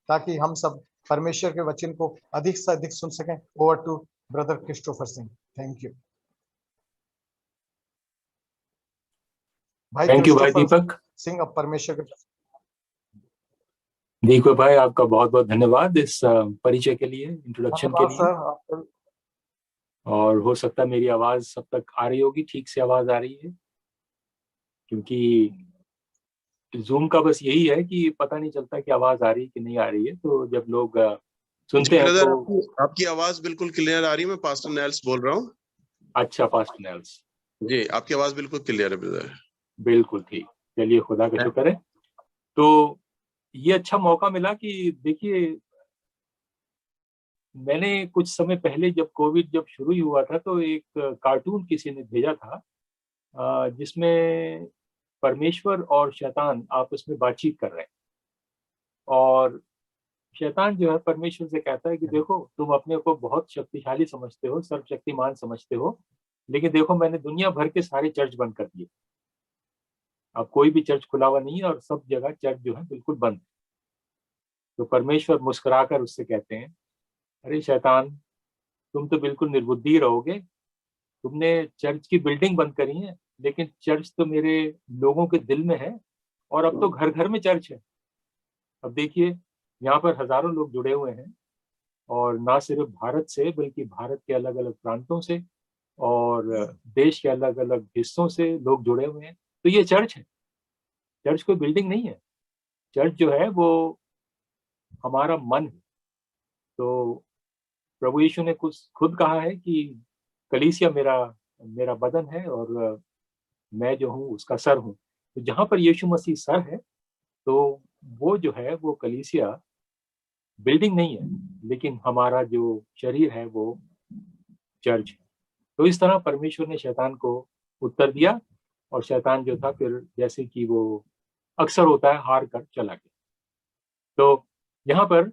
ताकि हम सब परमेश्वर के वचन को अधिक से अधिक सुन सकें। Over to brother Christopher Singh. Thank you भाई। थैंक यू भाई क्रिस्टोफर दीपक सिंह, अब परमेश्वर के। दीपक भाई, आपका बहुत बहुत धन्यवाद इस परिचय के लिए, इंट्रोडक्शन के धन्यवाद लिए। सर। और हो सकता है मेरी आवाज सब तक आ रही होगी, ठीक से आवाज आ रही है, क्योंकि जूम का बस यही है कि पता नहीं चलता कि आवाज आ रही है कि नहीं आ रही है। तो जब लोग सुनते हैं ब्रदर, तो आपकी आवाज बिल्कुल क्लियर आ रही है। मैं पास्टर नेल्स बोल रहा हूँ। अच्छा, पास्टर नेल्स जी, आपकी आवाज बिल्कुल क्लियर है ब्रदर। बिल्कुल ठीक। चलिए, खुदा का शुक्र है। तो ये अच्छा मौका मिला कि देखिए, मैंने कुछ समय पहले जब कोविड जब शुरू ही हुआ था तो एक कार्टून किसी ने भेजा था, जिसमें परमेश्वर और शैतान आपस में बातचीत कर रहे हैं। और शैतान जो है परमेश्वर से कहता है कि देखो, तुम अपने को बहुत शक्तिशाली समझते हो, सर्वशक्तिमान समझते हो, लेकिन देखो मैंने दुनिया भर के सारे चर्च बंद कर दिए। अब कोई भी चर्च खुला हुआ नहीं है और सब जगह चर्च जो है बिल्कुल बंद है। तो परमेश्वर मुस्कुराकर उससे कहते हैं, अरे शैतान, तुम तो बिल्कुल निर्बुद्धि रहोगे। तुमने चर्च की बिल्डिंग बंद करी है, लेकिन चर्च तो मेरे लोगों के दिल में है, और अब तो घर घर में चर्च है। अब देखिए, यहाँ पर हजारों लोग जुड़े हुए हैं, और ना सिर्फ भारत से बल्कि भारत के अलग अलग प्रांतों से और देश के अलग अलग हिस्सों से लोग जुड़े हुए हैं। तो ये चर्च है। चर्च कोई बिल्डिंग नहीं है। चर्च जो है वो हमारा मन है। तो प्रभु यीशु ने कुछ खुद कहा है कि कलीसिया मेरा मेरा बदन है, और मैं जो हूँ उसका सर हूँ। तो जहाँ पर यीशु मसीह सर है, तो वो जो है वो कलीसिया बिल्डिंग नहीं है, लेकिन हमारा जो शरीर है वो चर्च है। तो इस तरह परमेश्वर ने शैतान को उत्तर दिया, और शैतान जो था फिर जैसे कि वो अक्सर होता है, हार कर चला गया। तो यहाँ पर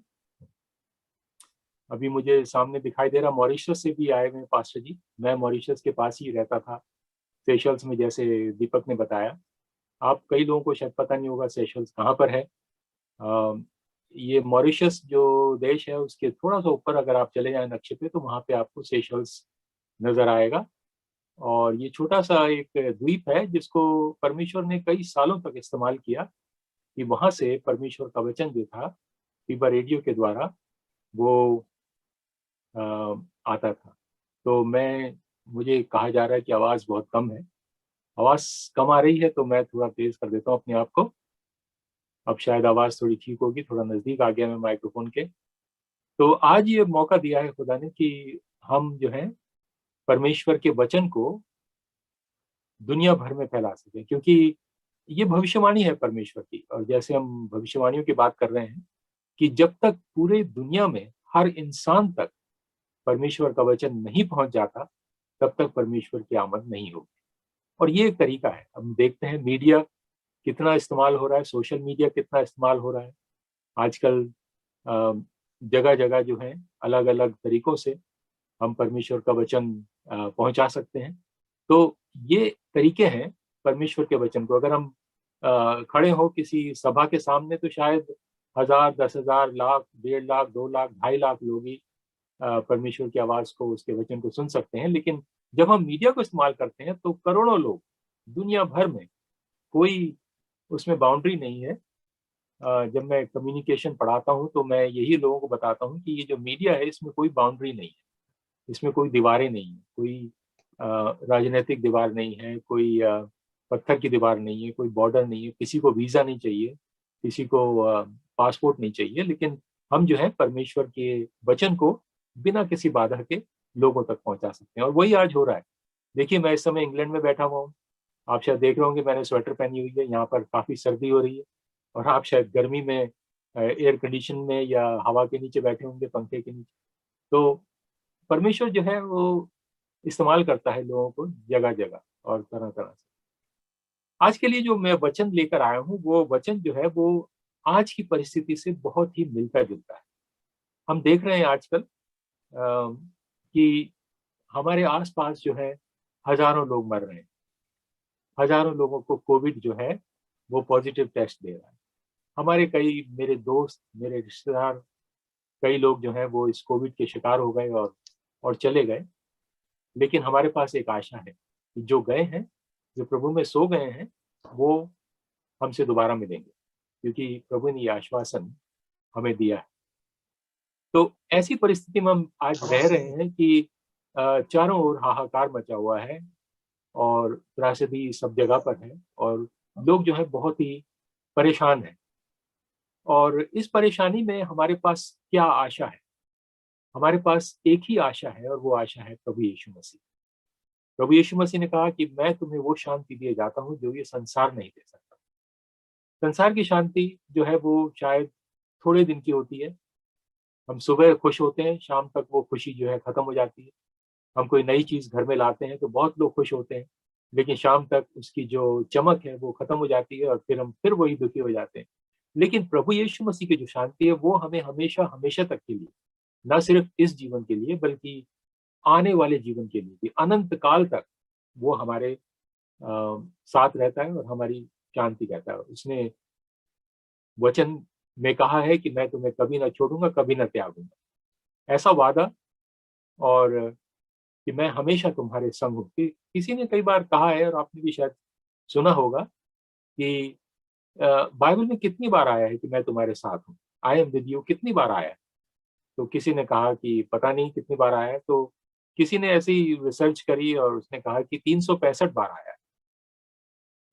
अभी मुझे सामने दिखाई दे रहा, मॉरिशस से भी आए हुए पास्टर जी। मैं मॉरिशस के पास ही रहता था, सेशल्स में, जैसे दीपक ने बताया। आप कई लोगों को शायद पता नहीं होगा सेशल्स कहाँ पर है। ये मॉरिशस जो देश है उसके थोड़ा सा ऊपर अगर आप चले जाएं नक्शे पे, तो वहाँ पे आपको सेशल्स नजर आएगा। और ये छोटा सा एक द्वीप है जिसको परमेश्वर ने कई सालों तक इस्तेमाल किया, कि वहां से परमेश्वर का वचन जो था फीबा रेडियो के द्वारा वो आता था। तो मुझे कहा जा रहा है कि आवाज़ बहुत कम है। आवाज़ कम आ रही है तो मैं थोड़ा तेज कर देता हूँ अपने आप को। अब शायद आवाज़ थोड़ी ठीक होगी, थोड़ा नज़दीक आ गया मैं माइक्रोफोन के। तो आज ये मौका दिया है खुदा ने कि हम जो है परमेश्वर के वचन को दुनिया भर में फैला सकें, क्योंकि ये भविष्यवाणी है परमेश्वर की। और जैसे हम भविष्यवाणियों की बात कर रहे हैं कि जब तक पूरे दुनिया में हर इंसान तक परमेश्वर का वचन नहीं पहुंच जाता, तब तक परमेश्वर की आमद नहीं होगी। और ये एक तरीका है। हम देखते हैं मीडिया कितना इस्तेमाल हो रहा है, सोशल मीडिया कितना इस्तेमाल हो रहा है आजकल। जगह जगह जो है अलग अलग तरीकों से हम परमेश्वर का वचन पहुंचा सकते हैं। तो ये तरीके हैं परमेश्वर के वचन को। अगर हम खड़े हो किसी सभा के सामने, तो शायद 1000, 10,000, लाख, 1.5 लाख, 2 लाख, 2.5 लाख लोग ही परमेश्वर की आवाज को, उसके वचन को सुन सकते हैं। लेकिन जब हम मीडिया को इस्तेमाल करते हैं तो करोड़ों लोग दुनिया भर में, कोई उसमें बाउंड्री नहीं है। जब मैं कम्युनिकेशन पढ़ाता हूँ तो मैं यही लोगों को बताता हूँ कि ये जो मीडिया है इसमें कोई बाउंड्री नहीं है, इसमें कोई दीवारें नहीं है, कोई राजनीतिक दीवार नहीं है, कोई पत्थर की दीवार नहीं है, कोई बॉर्डर नहीं है, किसी को वीज़ा नहीं चाहिए, किसी को पासपोर्ट नहीं चाहिए। लेकिन हम जो है परमेश्वर के वचन को बिना किसी बाधा के लोगों तक पहुंचा सकते हैं, और वही आज हो रहा है। देखिए, मैं इस समय इंग्लैंड में बैठा हुआ हूँ। आप शायद देख रहे होंगे मैंने स्वेटर पहनी हुई है। यहाँ पर काफ़ी सर्दी हो रही है, और आप शायद गर्मी में एयर कंडीशन में या हवा के नीचे बैठे होंगे, पंखे के नीचे। तो परमेश्वर जो है वो इस्तेमाल करता है लोगों को जगह जगह और तरह तरह से। आज के लिए जो मैं वचन लेकर आया हूँ, वो वचन जो है वो आज की परिस्थिति से बहुत ही मिलता जुलता है। हम देख रहे हैं आजकल कि हमारे आसपास जो है हजारों लोग मर रहे हैं। हजारों लोगों को कोविड जो है वो पॉजिटिव टेस्ट दे रहा है। हमारे कई मेरे दोस्त, मेरे रिश्तेदार, कई लोग जो हैं वो इस कोविड के शिकार हो गए और चले गए। लेकिन हमारे पास एक आशा है कि जो गए हैं, जो प्रभु में सो गए हैं, वो हमसे दोबारा मिलेंगे, क्योंकि प्रभु ने ये आश्वासन हमें दिया है। तो ऐसी परिस्थिति में हम आज रह रहे हैं कि चारों ओर हाहाकार मचा हुआ है और त्रासदी सब जगह पर है और लोग जो है बहुत ही परेशान हैं। और इस परेशानी में हमारे पास क्या आशा है? हमारे पास एक ही आशा है और वो आशा है प्रभु यीशु मसीह। प्रभु यीशु मसीह ने कहा कि मैं तुम्हें वो शांति दिए जाता हूँ जो ये संसार नहीं दे सकता। संसार की शांति जो है वो शायद थोड़े दिन की होती है। हम सुबह खुश होते हैं, शाम तक वो खुशी जो है खत्म हो जाती है। हम कोई नई चीज़ घर में लाते हैं तो बहुत लोग खुश होते हैं, लेकिन शाम तक उसकी जो चमक है वो खत्म हो जाती है और फिर हम फिर वही दुखी हो जाते हैं। लेकिन प्रभु यीशु मसीह की जो शांति है वो हमें हमेशा हमेशा तक के लिए, ना सिर्फ इस जीवन के लिए बल्कि आने वाले जीवन के लिए भी, अनंत काल तक वो हमारे साथ रहता है और हमारी शांति कहता है। उसने वचन में कहा है कि मैं तुम्हें कभी ना छोड़ूंगा, कभी ना त्यागूंगा। ऐसा वादा, और कि मैं हमेशा तुम्हारे संग हूँ। किसी ने कई बार कहा है और आपने भी शायद सुना होगा कि बाइबल में कितनी बार आया है कि मैं तुम्हारे साथ हूँ, आई एम विद यू, कितनी बार आया है? तो किसी ने कहा कि पता नहीं कितनी बार आया है, तो किसी ने ऐसी रिसर्च करी और उसने कहा कि 365 बार आया है।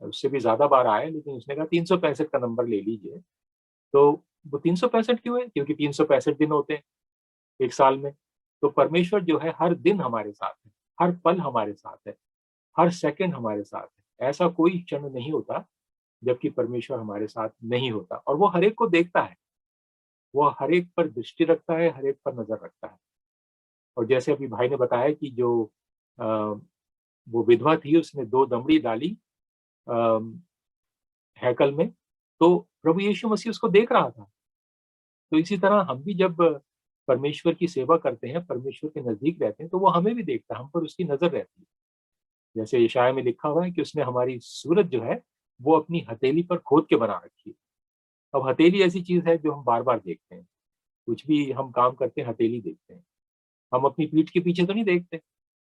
उससे भी ज्यादा बार आया है, लेकिन उसने कहा 365 का नंबर ले लीजिए। तो वो 365 क्यों है? क्योंकि 365 दिन होते हैं एक साल में। तो परमेश्वर जो है हर दिन हमारे साथ है, हर पल हमारे साथ है, हर सेकंड हमारे साथ है। ऐसा कोई क्षण नहीं होता जबकि परमेश्वर हमारे साथ नहीं होता, और वो हर एक को देखता है, वो हर एक पर दृष्टि रखता है, हर एक पर नजर रखता है। और जैसे अभी भाई ने बताया कि जो अ, वो विधवा थी, उसने 2 दमड़ी डाली अ, हैकल में, तो प्रभु यीशु मसीह उसको देख रहा था। तो इसी तरह हम भी जब परमेश्वर की सेवा करते हैं, परमेश्वर के नजदीक रहते हैं, तो वो हमें भी देखता है, हम पर उसकी नजर रहती है। जैसे यशायाह में लिखा हुआ है कि उसने हमारी सूरत जो है वो अपनी हथेली पर खोद के बना रखी है। अब हथेली ऐसी चीज है जो हम बार बार देखते हैं। कुछ भी हम काम करते हैं, हथेली देखते हैं। हम अपनी पीठ के पीछे तो नहीं देखते,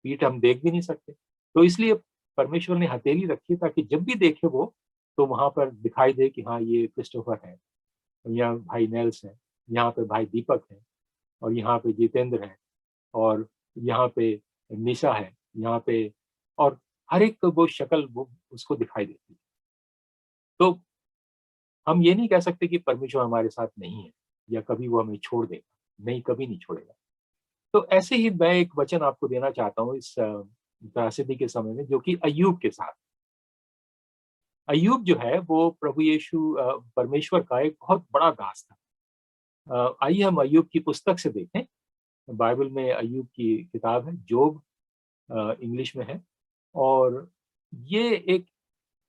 पीठ हम देख भी नहीं सकते। तो इसलिए परमेश्वर ने हथेली रखी है ताकि जब भी देखे वो, तो वहां पर दिखाई दे कि हाँ ये क्रिस्टोफर है, यहाँ भाई नेल्स है, यहाँ पे भाई दीपक है, और यहाँ पे जितेंद्र है, और यहाँ पे निशा है, यहाँ पे, और हर एक वो शक्ल वो उसको दिखाई देती है। तो हम ये नहीं कह सकते कि परमेश्वर हमारे साथ नहीं है या कभी वो हमें छोड़ देगा, नहीं, कभी नहीं छोड़ेगा। तो ऐसे ही मैं एक वचन आपको देना चाहता हूँ इस त्रासदी के समय में, जो कि अय्यूब के साथ। अय्यूब जो है वो प्रभु यीशु परमेश्वर का एक बहुत बड़ा दास था। आइए हम अय्यूब की पुस्तक से देखें। बाइबल में अय्यूब की किताब है, जोब इंग्लिश में है। और ये एक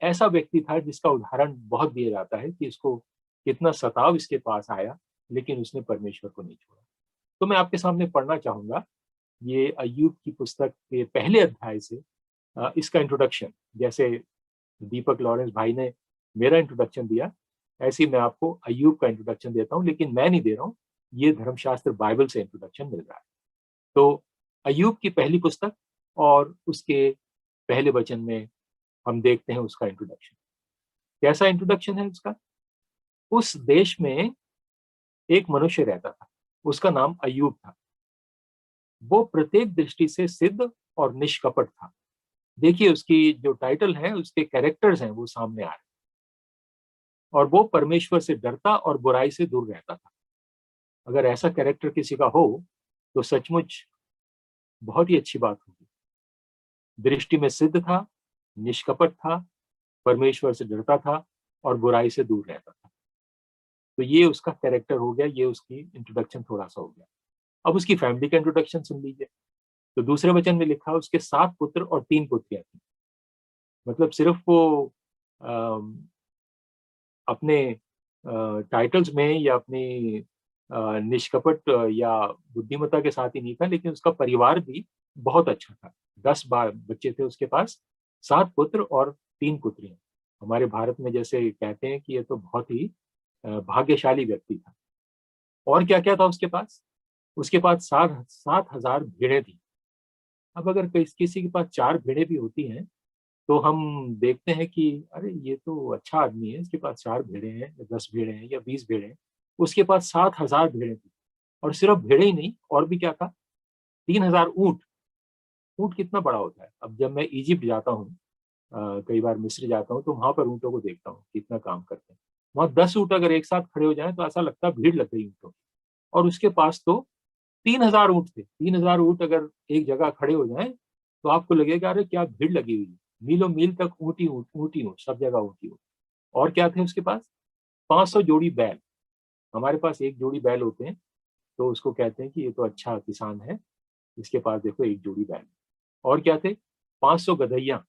ऐसा व्यक्ति था जिसका उदाहरण बहुत दिया जाता है कि इसको कितना सताव इसके पास आया, लेकिन उसने परमेश्वर को नहीं छोड़ा। तो मैं आपके सामने पढ़ना चाहूंगा ये अय्यूब की पुस्तक के पहले अध्याय से इसका इंट्रोडक्शन। जैसे दीपक लॉरेंस भाई ने मेरा इंट्रोडक्शन दिया, ऐसे ही मैं आपको अय्यूब का इंट्रोडक्शन देता हूँ, लेकिन मैं नहीं दे रहा हूँ, ये धर्मशास्त्र बाइबल से इंट्रोडक्शन मिल रहा है। तो अय्यूब की पहली पुस्तक और उसके पहले वचन में हम देखते हैं उसका इंट्रोडक्शन। कैसा इंट्रोडक्शन है उसका? उस देश में एक मनुष्य रहता था, उसका नाम अय्यूब था। वो प्रत्येक दृष्टि से सिद्ध और निष्कपट था। देखिए उसकी जो टाइटल है, उसके कैरेक्टर्स हैं वो सामने आ रहे हैं। और वो परमेश्वर से डरता और बुराई से दूर रहता था। अगर ऐसा कैरेक्टर किसी का हो तो सचमुच बहुत ही अच्छी बात होगी। दृष्टि में सिद्ध था, निष्कपट था, परमेश्वर से डरता था और बुराई से दूर रहता था। तो ये उसका कैरेक्टर हो गया, ये उसकी इंट्रोडक्शन थोड़ा सा हो गया। अब उसकी फैमिली का इंट्रोडक्शन सुन लीजिए। तो दूसरे वचन में लिखा उसके 7 पुत्र और 3 पुत्रियां थी। मतलब सिर्फ वो अम, अपने टाइटल्स में या अपनी निष्कपट या बुद्धिमत्ता के साथ ही नहीं था, लेकिन उसका परिवार भी बहुत अच्छा था। 10 बार बच्चे थे उसके पास, 7 पुत्र और 3 पुत्रियां। हमारे भारत में जैसे कहते हैं कि ये तो बहुत ही भाग्यशाली व्यक्ति था। और क्या क्या था उसके पास? उसके पास 7,000 भेड़ें थी। अब अगर किसी के पास 4 भेड़ें भी होती हैं तो हम देखते हैं कि अरे ये तो अच्छा आदमी है, इसके पास 4 भेड़ें हैं या 10 भेड़ें हैं या 20 भेड़ें हैं। उसके पास 7,000 भेड़ें थी। और सिर्फ भेड़ें ही नहीं, और भी क्या था, 3,000 ऊंट। ऊंट कितना बड़ा होता है। अब जब मैं इजिप्ट जाता हूँ, कई बार मिस्र जाता हूँ, तो वहां पर ऊँटों को देखता हूँ कितना काम करते हैं। वहां 10 ऊँट अगर एक साथ खड़े हो जाएं तो ऐसा लगता है भीड़ लग गई ऊँटों की। और उसके पास तो 3,000 ऊँट थे। 3,000 ऊँट अगर एक जगह खड़े हो जाएं तो आपको लगेगा अरे क्या भीड़ लगी हुई है। मीलों मील तक ऊँट ही ऊँट, ऊँट ही ऊँट, सब जगह ऊँट ही ऊँट। और क्या थे उसके पास? 500 जोड़ी बैल। हमारे पास एक जोड़ी बैल होते हैं तो उसको कहते हैं कि ये तो अच्छा किसान है, इसके पास देखो एक जोड़ी बैल। और क्या थे? 500 गधैया,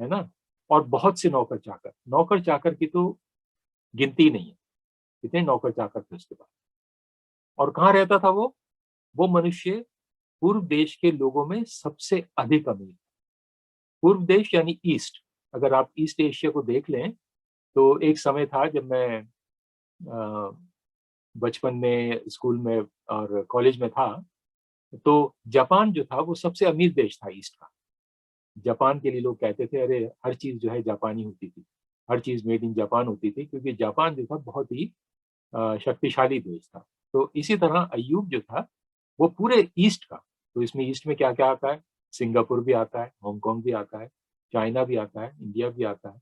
है ना। और बहुत से नौकर चाकर। नौकर चाकर की तो गिनती नहीं है, कितने नौकर चाकर थे उसके पास। और कहाँ रहता था वो मनुष्य पूर्व देश के लोगों में सबसे अधिक अमीर। पूर्व देश यानी ईस्ट। अगर आप ईस्ट एशिया को देख लें तो एक समय था जब मैं बचपन में स्कूल में और कॉलेज में था, तो जापान जो था वो सबसे अमीर देश था ईस्ट का। जापान के लिए लोग कहते थे अरे हर चीज जो है जापानी होती थी, हर चीज मेड इन जापान होती थी, क्योंकि जापान जो था बहुत ही शक्तिशाली देश था। तो इसी तरह अय्यूब जो था वो पूरे ईस्ट का, तो इसमें ईस्ट में क्या क्या आता है? सिंगापुर भी आता है, हांगकांग भी आता है, चाइना भी आता है, इंडिया भी आता है,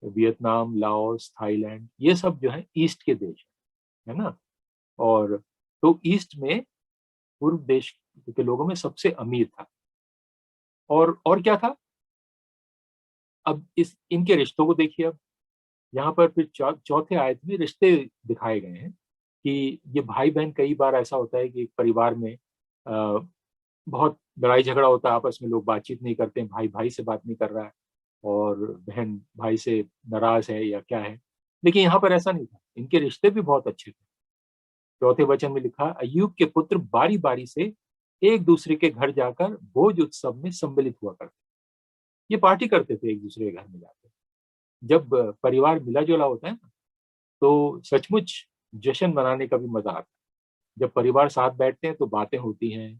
वियतनाम, लाओस, थाईलैंड, ये सब जो है ईस्ट के देश है ना। और तो ईस्ट में पूर्व देश के लोगों में सबसे अमीर था। और क्या था? अब इस इनके रिश्तों को देखिए। अब यहाँ पर फिर चौथे आयत में रिश्ते दिखाए गए हैं कि ये भाई बहन, कई बार ऐसा होता है कि एक परिवार में बहुत लड़ाई झगड़ा होता है, आपस में लोग बातचीत नहीं करते हैं, भाई भाई से बात नहीं कर रहा है और बहन भाई से नाराज है या क्या है। लेकिन यहाँ पर ऐसा नहीं था, इनके रिश्ते भी बहुत अच्छे थे। चौथे वचन में लिखा, अय्यूब के पुत्र बारी बारी से एक दूसरे के घर जाकर भोज उत्सव में सम्मिलित हुआ करते। ये पार्टी करते थे एक दूसरे के घर में जाकर। जब परिवार मिला जुला होता है ना, तो सचमुच जश्न मनाने का भी मजा आता है। जब परिवार साथ बैठते हैं तो बातें होती हैं,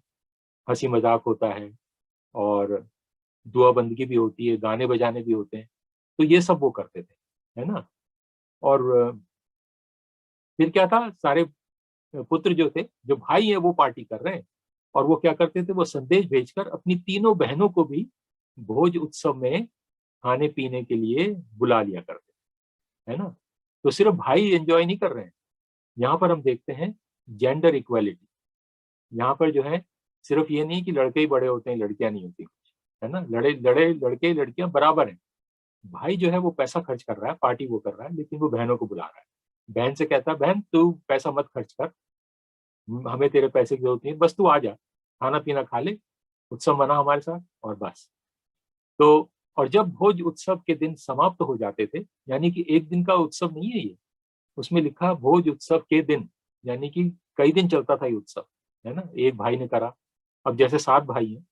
हंसी मजाक होता है, और दुआ बंदगी भी होती है, गाने बजाने भी होते हैं। तो ये सब वो करते थे, है ना। और फिर क्या था, सारे पुत्र जो थे, जो भाई हैं, वो पार्टी कर रहे हैं। और वो क्या करते थे, वो संदेश भेजकर अपनी तीनों बहनों को भी भोज उत्सव में खाने पीने के लिए बुला लिया करते, है ना। तो सिर्फ भाई एंजॉय नहीं कर रहे हैं, यहाँ पर हम देखते हैं जेंडर इक्वालिटी। यहाँ पर जो है सिर्फ ये नहीं कि लड़के ही बड़े होते हैं, लड़कियां नहीं होती कुछ, है ना। लड़के लड़कियां बराबर हैं। भाई जो है वो पैसा खर्च कर रहा है, पार्टी वो कर रहा है, लेकिन वो बहनों को बुला रहा है। बहन से कहता है, बहन तू पैसा मत खर्च कर, हमें तेरे पैसे की जरूरत नहीं है, बस तू आ जा, खाना पीना खा ले, उत्सव मना हमारे साथ, और बस। तो और जब भोज उत्सव के दिन समाप्त हो जाते थे, यानी कि एक दिन का उत्सव नहीं है ये, उसमें लिखा भोज उत्सव के दिन, यानी कि कई दिन चलता था ये उत्सव, है ना। एक भाई ने करा, अब जैसे 7 भाई हैं,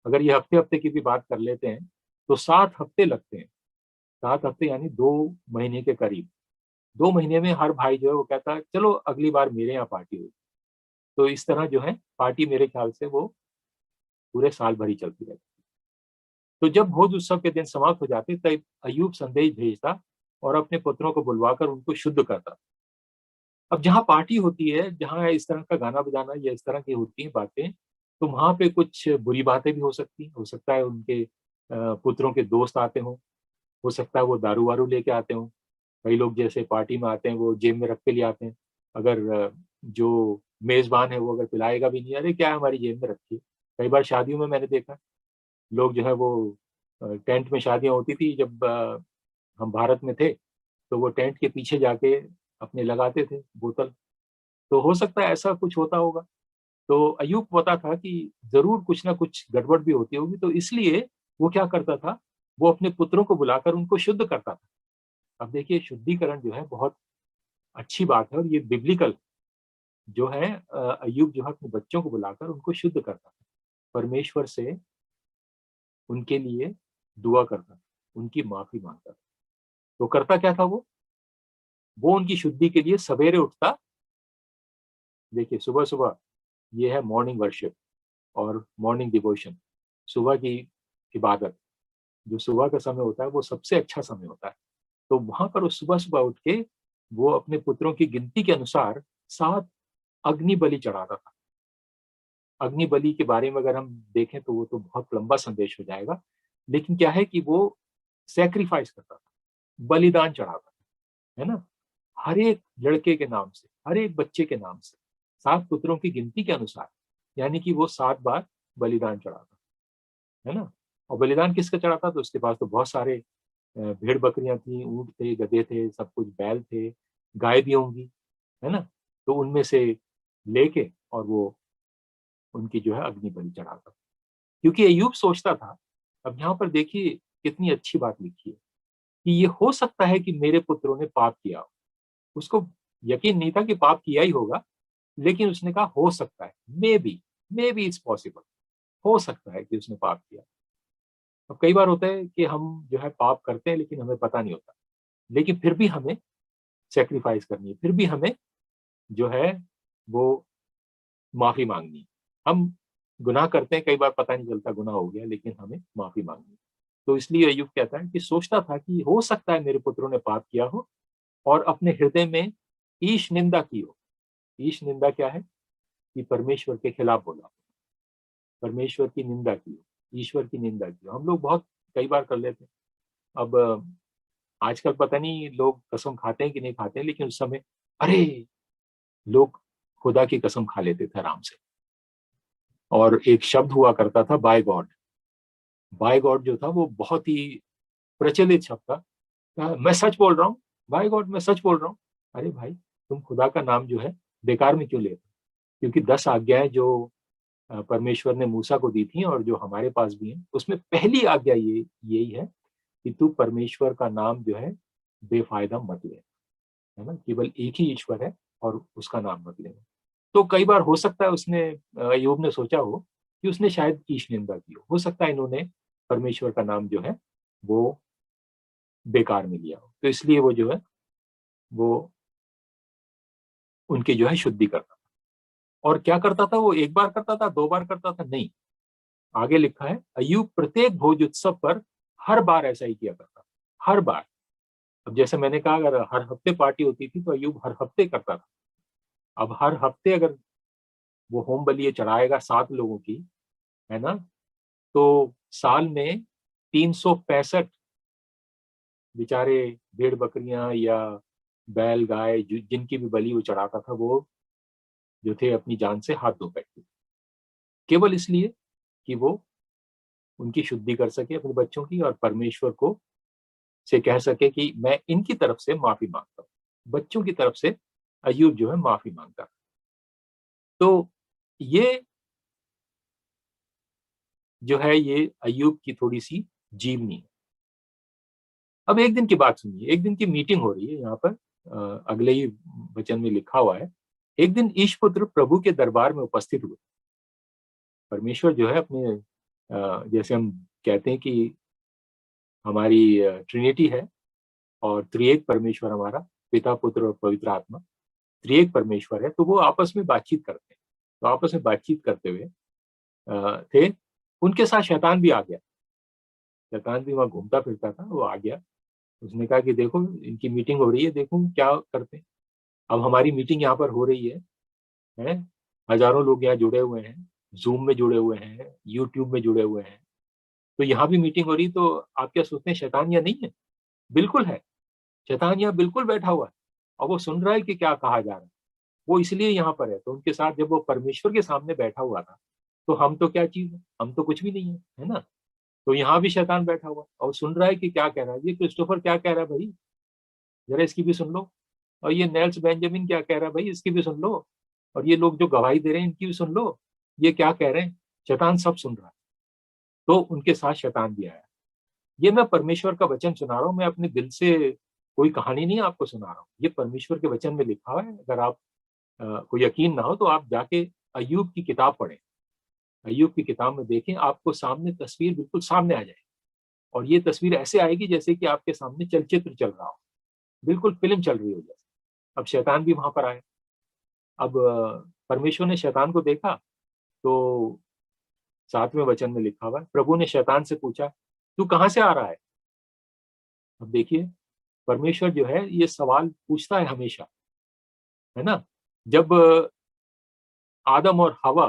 अगर ये हफ्ते हफ्ते की भी बात कर लेते हैं तो 7 हफ्ते लगते हैं। 7 हफ्ते यानी 2 महीने के करीब। 2 महीने में हर भाई जो है वो कहता है चलो अगली बार मेरे यहाँ पार्टी होगी। तो इस तरह जो है पार्टी मेरे ख्याल से वो पूरे साल भर ही चलती रहती। तो जब भोज उत्सव के दिन समाप्त हो जाते तब अयूब संदेश भेजता और अपने पुत्रों को बुलवाकर उनको शुद्ध करता। अब जहाँ पार्टी होती है, जहाँ इस तरह का गाना बजाना या इस तरह की होती हैं बातें, तो वहां पे कुछ बुरी बातें भी हो सकती हैं। हो सकता है उनके पुत्रों के दोस्त आते हों, हो सकता है वो दारू वारू लेके आते हों। कई लोग जैसे पार्टी में आते हैं वो जेब में रख के लिए आते हैं। अगर जो मेजबान है वो अगर पिलाएगा भी नहीं, अरे क्या है हमारी जेब में रखी है। कई बार शादियों में मैंने देखा, लोग जो है वो टेंट में शादियां होती थी जब हम भारत में थे, तो वो टेंट के पीछे जाके अपने लगाते थे बोतल। तो हो सकता है ऐसा कुछ होता होगा। तो अयूब को पता था कि जरूर कुछ ना कुछ गड़बड़ भी होती होगी, तो इसलिए वो क्या करता था, वो अपने पुत्रों को बुलाकर उनको शुद्ध करता था। अब देखिए शुद्धिकरण जो है बहुत अच्छी बात है, और ये बिब्लिकल जो है। अय्यूब जो है अपने बच्चों को बुलाकर उनको शुद्ध करता था, परमेश्वर से उनके लिए दुआ करता था, उनकी माफी मांगता था। तो करता क्या था वो? वो उनकी शुद्धि के लिए सवेरे उठता। देखिए सुबह सुबह ये है मॉर्निंग वर्शिप और मॉर्निंग डिवोशन, सुबह की इबादत। जो सुबह का समय होता है वो सबसे अच्छा समय होता है। तो वहां पर वो सुबह सुबह उठ के वो अपने पुत्रों की गिनती के अनुसार 7 अग्नि बलि चढ़ाता था। अग्नि बलि के बारे में अगर हम देखें तो वो तो बहुत लंबा संदेश हो जाएगा, लेकिन क्या है कि वो सैक्रिफाइस करता था, बलिदान चढ़ाता था, है ना, हर एक लड़के के नाम से, हर एक बच्चे के नाम से, 7 पुत्रों की गिनती के अनुसार, यानी कि वो 7 बार बलिदान चढ़ाता, है ना। और बलिदान किसका चढ़ाता? तो उसके पास तो बहुत सारे भेड़ बकरियां थी, ऊंट थे, गधे थे, सब कुछ, बैल थे, गाय भी होंगी, है ना। तो उनमें से लेके और वो उनकी जो है अग्नि बलि चढ़ाता, क्योंकि अय्यूब सोचता था। अब यहाँ पर देखिए कितनी अच्छी बात लिखी है कि ये हो सकता है कि मेरे पुत्रों ने पाप किया हो। उसको यकीन नहीं था कि पाप किया ही होगा, लेकिन उसने कहा हो सकता है, मे बी इट्स पॉसिबल, हो सकता है कि उसने पाप किया। अब कई बार होता है कि हम जो है पाप करते हैं लेकिन हमें पता नहीं होता, लेकिन फिर भी हमें सेक्रीफाइस करनी है, फिर भी हमें जो है वो माफी मांगनी है। हम गुनाह करते हैं, कई बार पता नहीं चलता गुनाह हो गया, लेकिन हमें माफी मांगनी है। तो इसलिए अय्यूब कहता है कि सोचता था कि हो सकता है मेरे पुत्रों ने पाप किया हो और अपने हृदय में ईश निंदा की हो। ईश निंदा क्या है? कि परमेश्वर के खिलाफ बोला, परमेश्वर की निंदा की हो, ईश्वर की निंदा की हो। हम लोग बहुत कई बार कर लेते हैं। अब आजकल पता नहीं लोग कसम खाते हैं कि नहीं खाते हैं, लेकिन उस समय अरे लोग खुदा की कसम खा लेते थे आराम से। और एक शब्द हुआ करता था बाय गॉड। बाय गॉड जो था वो बहुत ही प्रचलित शब्द था। मैं सच बोल रहा हूँ, बाय गॉड मैं सच बोल रहा हूँ। अरे भाई, तुम खुदा का नाम जो है बेकार में क्यों लेते हो? क्योंकि 10 आज्ञाएं जो परमेश्वर ने मूसा को दी थी और जो हमारे पास भी है, उसमें पहली आज्ञा ये यही है कि तू परमेश्वर का नाम जो है बेफायदा मत ले, है ना। केवल एक ही ईश्वर है और उसका नाम मत लेना। तो कई बार हो सकता है उसने अय्यूब ने सोचा हो कि उसने शायद ईश निंदा की हो सकता है इन्होंने परमेश्वर का नाम जो है वो बेकार में लिया हो, तो इसलिए वो जो है वो उनकी जो है शुद्धि करता था। और क्या करता था वो? एक बार करता था, 2 बार करता था? नहीं, आगे लिखा है अय्यूब प्रत्येक भोज उत्सव पर हर बार ऐसा ही किया करता, हर बार। अब जैसे मैंने कहा, अगर हर हफ्ते पार्टी होती थी तो अय्यूब हर हफ्ते करता था। अब हर हफ्ते अगर वो होम बलि चढ़ाएगा 7 लोगों की, है ना, तो साल में 365 बेचारे भेड़ बकरियां या बैल गाय जिनकी भी बलि वो चढ़ाता था, वो जो थे अपनी जान से हाथ धो बैठते, केवल इसलिए कि वो उनकी शुद्धि कर सके अपने बच्चों की, और परमेश्वर को से कह सके कि मैं इनकी तरफ से माफी मांगता हूँ। बच्चों की तरफ से अय्यूब जो है माफी मांगता। तो ये जो है ये अय्यूब की थोड़ी सी जीवनी है। अब एक दिन की बात सुनिए, एक दिन की मीटिंग हो रही है यहाँ पर, अगले ही वचन में लिखा हुआ है, एक दिन ईशपुत्र प्रभु के दरबार में उपस्थित हुए। परमेश्वर जो है अपने जैसे हम कहते हैं कि हमारी ट्रिनिटी है और त्रिएक परमेश्वर हमारा पिता पुत्र और पवित्र आत्मा त्रिएक परमेश्वर है, तो वो आपस में बातचीत करते हैं। तो आपस में बातचीत करते हुए थे, उनके साथ शैतान भी आ गया। शैतान भी वहां घूमता फिरता था, वो आ गया। उसने कहा कि देखो इनकी मीटिंग हो रही है, देखो क्या करते हैं। अब हमारी मीटिंग यहाँ पर हो रही है? हजारों लोग यहाँ जुड़े हुए हैं, जूम में जुड़े हुए हैं, यूट्यूब में जुड़े हुए हैं, तो यहाँ भी मीटिंग हो रही, तो आप क्या सोचते हैं शैतान यहाँ नहीं है? बिल्कुल है, शैतान यहाँ बिल्कुल बैठा हुआ है और वो सुन रहा है कि क्या कहा जा रहा है। वो इसलिए यहाँ पर है। तो उनके साथ जब वो परमेश्वर के सामने बैठा हुआ था, तो हम तो क्या चीज है? हम तो कुछ भी नहीं है ना। तो यहाँ भी शैतान बैठा हुआ और सुन रहा है कि क्या कह रहा है। ये क्रिस्टोफर क्या कह रहा है भाई, जरा इसकी भी सुन लो। और ये नेल्स बेंजामिन क्या कह रहा है भाई, इसकी भी सुन लो। और ये लोग जो गवाही दे रहे हैं इनकी भी सुन लो, ये क्या कह रहे हैं। शैतान सब सुन रहा है। तो उनके साथ शैतान भी आया। ये मैं परमेश्वर का वचन सुना रहा हूँ, मैं अपने दिल से कोई कहानी नहीं आपको सुना रहा हूँ। ये परमेश्वर के वचन में लिखा हुआ है। अगर आप को यकीन ना हो तो आप जाके अय्यूब की किताब पढ़ें। अय्यूब की किताब में देखें, आपको सामने तस्वीर बिल्कुल सामने आ जाएगी। और ये तस्वीर ऐसे आएगी जैसे कि आपके सामने चलचित्र चल रहा हो, बिल्कुल फिल्म चल रही हो जैसे। अब शैतान भी वहां पर आया। अब परमेश्वर ने शैतान को देखा तो 7वें वचन में लिखा हुआ है, प्रभु ने शैतान से पूछा, तू कहां से आ रहा है? अब देखिए, परमेश्वर जो है ये सवाल पूछता है हमेशा, है ना। जब आदम और हवा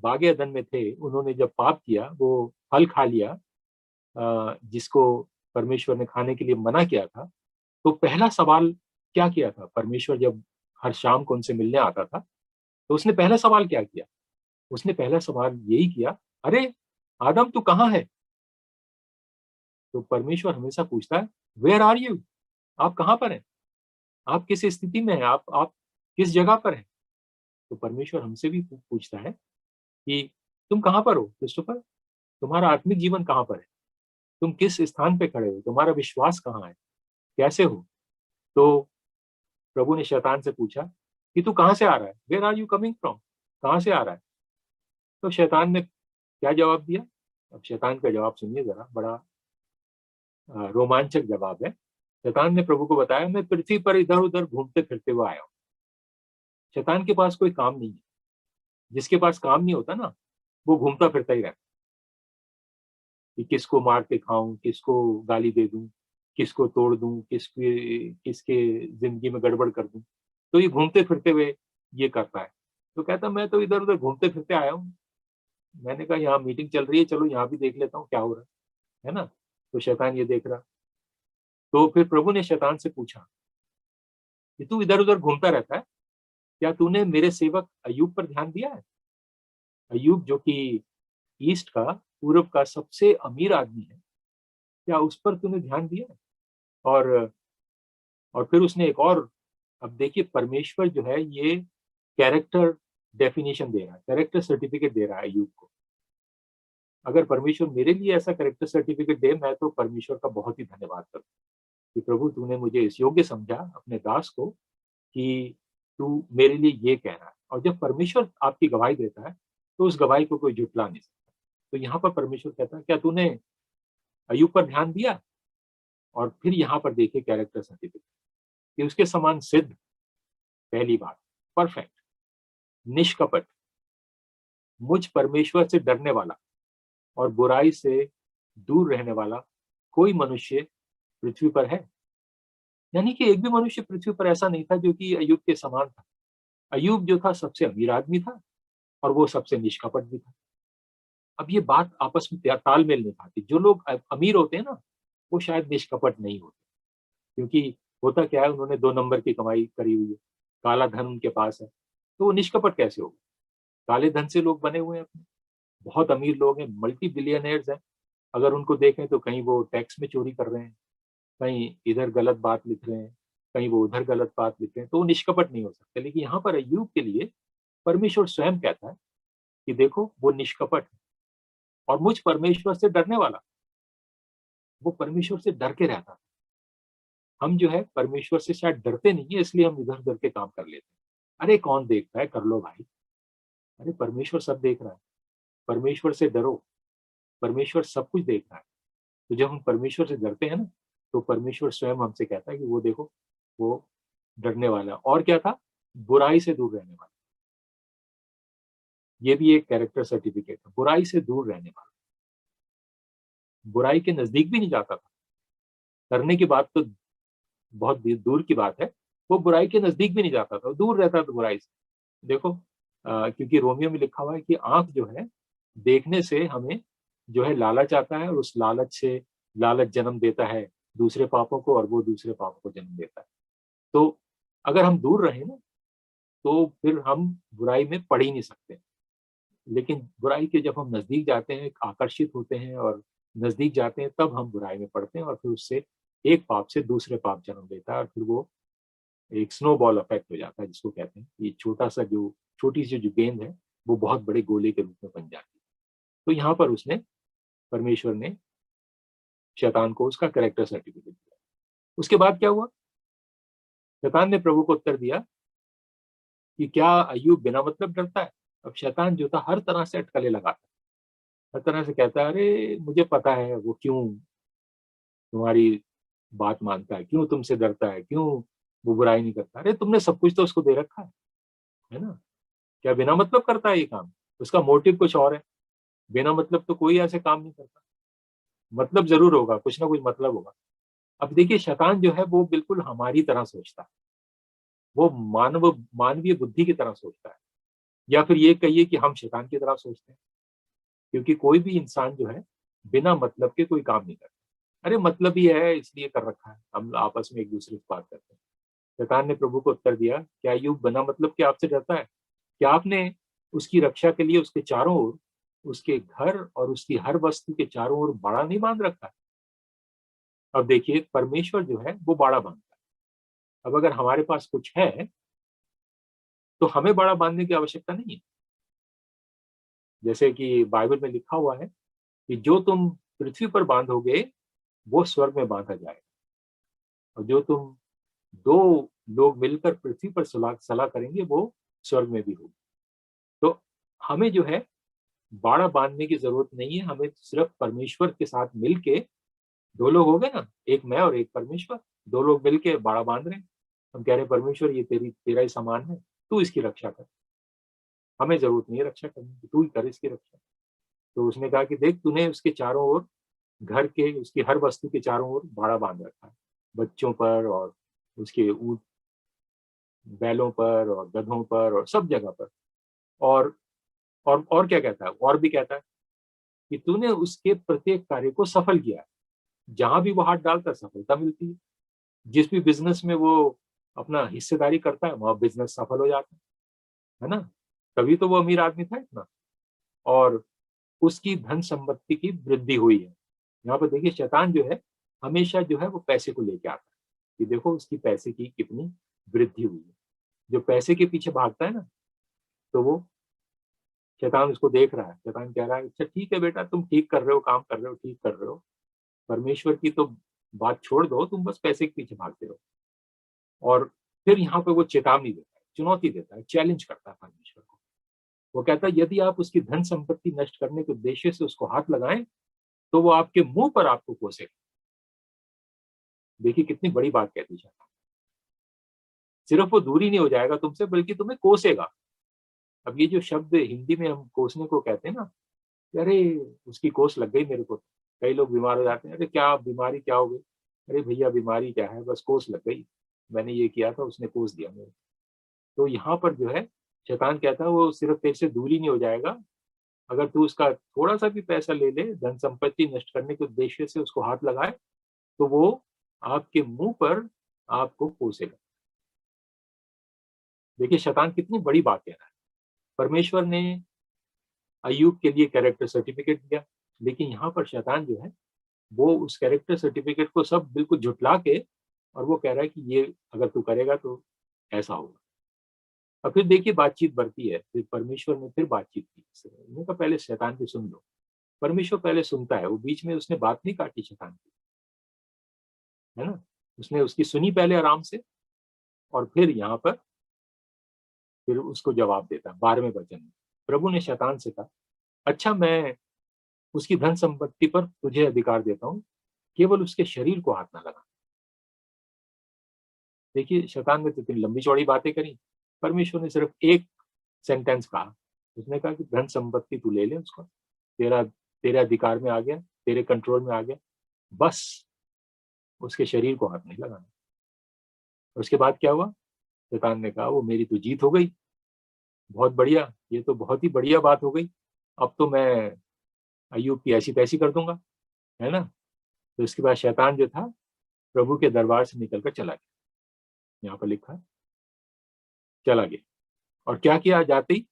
बागे अदन में थे, उन्होंने जब पाप किया, वो फल खा लिया जिसको परमेश्वर ने खाने के लिए मना किया था, तो पहला सवाल क्या किया था परमेश्वर? जब हर शाम को उनसे मिलने आता था, तो उसने पहला सवाल क्या किया? उसने पहला सवाल यही किया, अरे आदम तू कहाँ है? तो परमेश्वर हमेशा पूछता है, वेयर आर यू? आप कहाँ पर हैं? आप किस स्थिति में हैं? आप किस जगह पर हैं? तो परमेश्वर हमसे भी पूछता है कि तुम कहाँ पर हो क्रिस्टोफर? तुम्हारा आत्मिक जीवन कहाँ पर है? तुम किस स्थान पे खड़े हो? तुम्हारा विश्वास कहाँ है? कैसे हो? तो प्रभु ने शैतान से पूछा कि तू कहाँ से आ रहा है? Where are you coming from? कहाँ से आ रहा है? तो शैतान ने क्या जवाब दिया? अब शैतान का जवाब सुनिए जरा, बड़ा रोमांचक जवाब है। शैतान ने प्रभु को बताया, मैं पृथ्वी पर इधर उधर घूमते फिरते हुए आया हूँ। शैतान के पास कोई काम नहीं है। जिसके पास काम नहीं होता ना, वो घूमता फिरता ही रहता, कि किसको मार के खाऊं, किसको गाली दे दूं, किसको तोड़ दूं, किसके जिंदगी में गड़बड़ कर दूं। तो ये घूमते फिरते हुए ये करता है। तो कहता मैं तो इधर उधर घूमते फिरते आया हूँ। मैंने कहा यहाँ मीटिंग चल रही है, चलो यहाँ भी देख लेता हूँ क्या हो रहा है ना। तो शैतान ये देख रहा। तो फिर प्रभु ने शैतान से पूछा कि तू इधर उधर घूमता रहता है, क्या तूने मेरे सेवक अय्यूब पर ध्यान दिया है? अय्यूब जो कि ईस्ट का, पूर्व का सबसे अमीर आदमी है, क्या उस पर तूने ध्यान दिया है? और फिर उसने एक और, अब देखिए परमेश्वर जो है ये कैरेक्टर डेफिनेशन दे रहा है, कैरेक्टर सर्टिफिकेट दे रहा है अय्यूब को। अगर परमेश्वर मेरे लिए ऐसा कैरेक्टर सर्टिफिकेट दे, मैं तो परमेश्वर का बहुत ही धन्यवाद करूँ कि प्रभु तूने मुझे इस योग्य समझा अपने दास को कि तू मेरे लिए ये कह रहा है। और जब परमेश्वर आपकी गवाही देता है तो उस गवाही को कोई झुठला नहीं सकता। तो यहाँ पर परमेश्वर कहता है, क्या तूने अय्यूब पर ध्यान दिया? और फिर यहाँ पर देखिए कैरेक्टर सर्टिफिकेट कि उसके समान सिद्ध, पहली बात परफेक्ट, निष्कपट, मुझ परमेश्वर से डरने वाला और बुराई से दूर रहने वाला कोई मनुष्य पृथ्वी पर है। यानी कि एक भी मनुष्य पृथ्वी पर ऐसा नहीं था जो कि अय्यूब के समान था। अय्यूब जो था सबसे अमीर आदमी था और वो सबसे निष्कपट भी था। अब ये बात आपस में तालमेल नहीं खाती। जो लोग अमीर होते हैं ना, वो शायद निष्कपट नहीं होते, क्योंकि होता क्या है, उन्होंने 2 नंबर की कमाई करी हुई है, काला धन उनके पास है, तो वो निष्कपट कैसे होगा? काले धन से लोग बने हुए हैं अपने, बहुत अमीर लोग हैं, मल्टी बिलियनर्स हैं। अगर उनको देखें तो कहीं वो टैक्स में चोरी कर रहे हैं, कहीं इधर गलत बात लिख रहे हैं, कहीं वो उधर गलत बात लिख रहे हैं, तो वो निष्कपट नहीं हो सकते। लेकिन यहाँ पर अय्यूब के लिए परमेश्वर स्वयं कहता है कि देखो वो निष्कपट है और मुझ परमेश्वर से डरने वाला। वो परमेश्वर से डर के रहता था। हम जो है परमेश्वर से शायद डरते नहीं है, इसलिए हम इधर उधर के काम कर लेते हैं। अरे कौन देखता है, कर लो भाई। अरे परमेश्वर सब देख रहा है। परमेश्वर से डरो, परमेश्वर सब कुछ देख रहा है। तो जब हम परमेश्वर से डरते हैं ना, तो परमेश्वर स्वयं हमसे कहता है कि वो देखो, वो डरने वाला। और क्या था? बुराई से दूर रहने वाला। ये भी एक कैरेक्टर सर्टिफिकेट है, बुराई से दूर रहने वाला। बुराई के नजदीक भी नहीं जाता था। करने की बात तो बहुत दूर की बात है, वो बुराई के नजदीक भी नहीं जाता था, दूर रहता था बुराई से। देखो क्योंकि रोमियो में लिखा हुआ है कि आंख जो है देखने से हमें जो है लालच आता है, और उस लालच से लालच जन्म देता है दूसरे पापों को, और वो दूसरे पापों को जन्म देता है। तो अगर हम दूर रहे ना, तो फिर हम बुराई में पड़ ही नहीं सकते। लेकिन बुराई के जब हम नजदीक जाते हैं, आकर्षित होते हैं और नजदीक जाते हैं, तब हम बुराई में पड़ते हैं, और फिर उससे एक पाप से दूसरे पाप जन्म देता है, और फिर वो एक स्नोबॉल इफेक्ट हो जाता है, जिसको कहते हैं ये छोटी सी जो गेंद है, वो बहुत बड़े गोले के रूप में बन जाती है। तो यहाँ पर उसने, परमेश्वर ने शैतान को उसका कैरेक्टर सर्टिफिकेट दिया। उसके बाद क्या हुआ? शैतान ने प्रभु को उत्तर दिया कि क्या अय्यूब बिना मतलब डरता है? अब शैतान जो था हर तरह से अटकलें लगाता है, हर तरह से कहता है, अरे मुझे पता है वो क्यों तुम्हारी बात मानता है, क्यों तुमसे डरता है, क्यों वो बुराई नहीं करता? अरे तुमने सब कुछ तो उसको दे रखा है ना? क्या बिना मतलब करता है ये काम? उसका मोटिव कुछ और है। बिना मतलब तो कोई ऐसे काम नहीं करता। मतलब जरूर होगा, कुछ ना कुछ मतलब होगा। अब देखिए शैतान जो है वो बिल्कुल हमारी तरह सोचता है। वो मानवीय बुद्धि की तरह सोचता है, या फिर ये कहिए कि हम शैतान की तरह सोचते हैं। क्योंकि कोई भी इंसान जो है बिना मतलब के कोई काम नहीं करता। अरे मतलब ही है इसलिए कर रखा है, हम आपस में एक दूसरे से बात करते हैं। शैतान ने प्रभु को उत्तर दिया, क्या यूं बिना मतलब के आपसे डरता है? क्या आपने उसकी रक्षा के लिए उसके चारों ओर, उसके घर और उसकी हर वस्तु के चारों ओर बाड़ा नहीं बांध रखा है? अब देखिए परमेश्वर जो है वो बाड़ा बांधता है। अब अगर हमारे पास कुछ है तो हमें बाड़ा बांधने की आवश्यकता नहीं है। जैसे कि बाइबल में लिखा हुआ है कि जो तुम पृथ्वी पर बांधोगे वो स्वर्ग में बांधा जाएगा, और जो तुम दो लोग मिलकर पृथ्वी पर सलाह करेंगे वो स्वर्ग में भी होगी। तो हमें जो है बाड़ा बांधने की जरूरत नहीं है। हमें सिर्फ परमेश्वर के साथ मिलके, दो लोग हो गए ना, एक मैं और एक परमेश्वर, दो लोग मिलके बाड़ा बांध रहे हैं। हम कह रहे हैं परमेश्वर ये तेरा ही सामान है, तू इसकी रक्षा कर। हमें जरूरत नहीं है रक्षा करने की, तू ही कर इसकी रक्षा। तो उसने कहा कि देख तूने उसके चारों ओर, घर के उसकी हर वस्तु के चारों ओर बाड़ा बांध रखा है, बच्चों पर और उसके ऊंट बैलों पर और गधों पर और सब जगह पर। और और क्या कहता है, और भी कहता है कि तूने उसके प्रत्येक कार्य को सफल किया है। जहां भी वो हाथ डालता है सफलता मिलती है। जिस भी बिजनेस में वो अपना हिस्सेदारी करता है वहां बिजनेस सफल हो जाता है ना? तभी तो वो अमीर आदमी था इतना, और उसकी धन संपत्ति की वृद्धि हुई है। यहाँ पर देखिए शैतान जो है हमेशा जो है वो पैसे को लेके आता है कि देखो उसकी पैसे की कितनी वृद्धि हुई है। जो पैसे के पीछे भागता है ना, तो वो शैतान उसको देख रहा है। शैतान कह रहा है अच्छा ठीक है बेटा, तुम ठीक कर रहे हो, काम कर रहे हो, ठीक कर रहे हो, परमेश्वर की तो बात छोड़ दो, तुम बस पैसे के पीछे भागते रहो। और फिर यहाँ पे वो चेतावनी देता है, चुनौती देता है, चैलेंज करता है परमेश्वर को। वो कहता है यदि आप उसकी धन संपत्ति नष्ट करने के उद्देश्य से उसको हाथ लगाएं तो वो आपके मुंह पर आपको कोसेगा। देखिए कितनी बड़ी बात कहती है। सिर्फ वो दूरी नहीं हो जाएगा तुमसे, बल्कि तुम्हें कोसेगा। अब ये जो शब्द हिंदी में हम कोसने को कहते हैं ना, अरे उसकी कोस लग गई मेरे को। कई लोग बीमार हो जाते हैं, अरे क्या बीमारी क्या हो गई? अरे भैया बीमारी क्या है, बस कोस लग गई, मैंने ये किया था उसने कोस दिया मेरे। तो यहाँ पर जो है शैतान कहता है वो सिर्फ तेरे से दूरी नहीं हो जाएगा, अगर तू उसका थोड़ा सा भी पैसा ले ले, धन संपत्ति नष्ट करने के उद्देश्य से उसको हाथ लगाए, तो वो आपके मुंह पर आपको कोसेगा। देखिए शैतान कितनी बड़ी बात कह रहा है। परमेश्वर ने अय्यूब के लिए कैरेक्टर सर्टिफिकेट दिया, लेकिन यहाँ पर शैतान जो है वो उस कैरेक्टर सर्टिफिकेट को सब बिल्कुल झुटला के, और वो कह रहा है कि ये अगर तू करेगा तो ऐसा होगा। और फिर देखिए बातचीत बढ़ती है, फिर परमेश्वर ने फिर बातचीत की। उन्होंने कहा पहले शैतान की सुन लो। परमेश्वर पहले सुनता है, वो बीच में उसने बात नहीं काटी शैतान की, है ना? उसने उसकी सुनी पहले आराम से, और फिर यहाँ पर फिर उसको जवाब देता है 12वें वचन में। प्रभु ने शैतान से कहा अच्छा मैं उसकी धन संपत्ति पर तुझे अधिकार देता हूँ, केवल उसके शरीर को हाथ ना लगा। देखिए शैतान ने तो इतनी लंबी चौड़ी बातें करी, परमेश्वर ने सिर्फ एक सेंटेंस कहा। उसने कहा कि धन संपत्ति तू ले ले, उसको तेरा तेरे अधिकार में आ गया, तेरे कंट्रोल में आ गया, बस उसके शरीर को हाथ नहीं लगाना। और उसके बाद क्या हुआ? शैतान ने कहा वो मेरी तो जीत हो गई, बहुत बढ़िया, ये तो बहुत ही बढ़िया बात हो गई। अब तो मैं अय्यूब की ऐसी तैसी कर दूंगा, है ना? तो इसके बाद शैतान जो था प्रभु के दरबार से निकलकर चला गया। यहाँ पर लिखा है चला गया। और क्या किया? जाते ही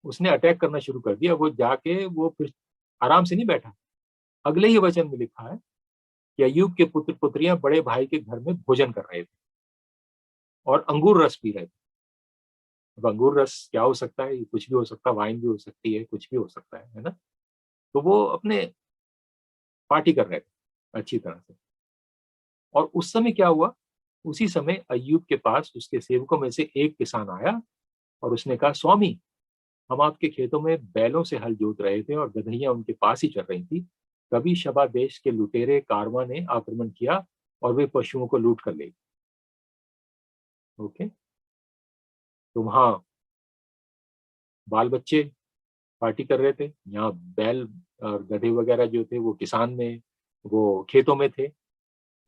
उसने अटैक करना शुरू कर दिया। वो जाके वो फिर आराम से नहीं बैठा। अगले ही वचन में लिखा है कि अय्यूब के पुत्र पुत्रियां बड़े भाई के घर में भोजन कर रहे थे और अंगूर रस पी रहे थे। अब अंगूर रस क्या हो सकता है? कुछ भी हो सकता है, वाइन भी हो सकती है, कुछ भी हो सकता है ना? तो वो अपने पार्टी कर रहे थे अच्छी तरह से। और उस समय क्या हुआ? उसी समय अय्यूब के पास उसके सेवकों में से एक किसान आया और उसने कहा स्वामी, हम आपके खेतों में बैलों से हल जोत रहे थे और गधैयां उनके पास ही चल रही थी। तभी शबा देश के लुटेरे कारवां ने आक्रमण किया और वे पशुओं को लूट कर ले। ओके, तो वहाँ बाल बच्चे पार्टी कर रहे थे, यहाँ बैल और गधे वगैरह जो थे वो किसान में, वो खेतों में थे,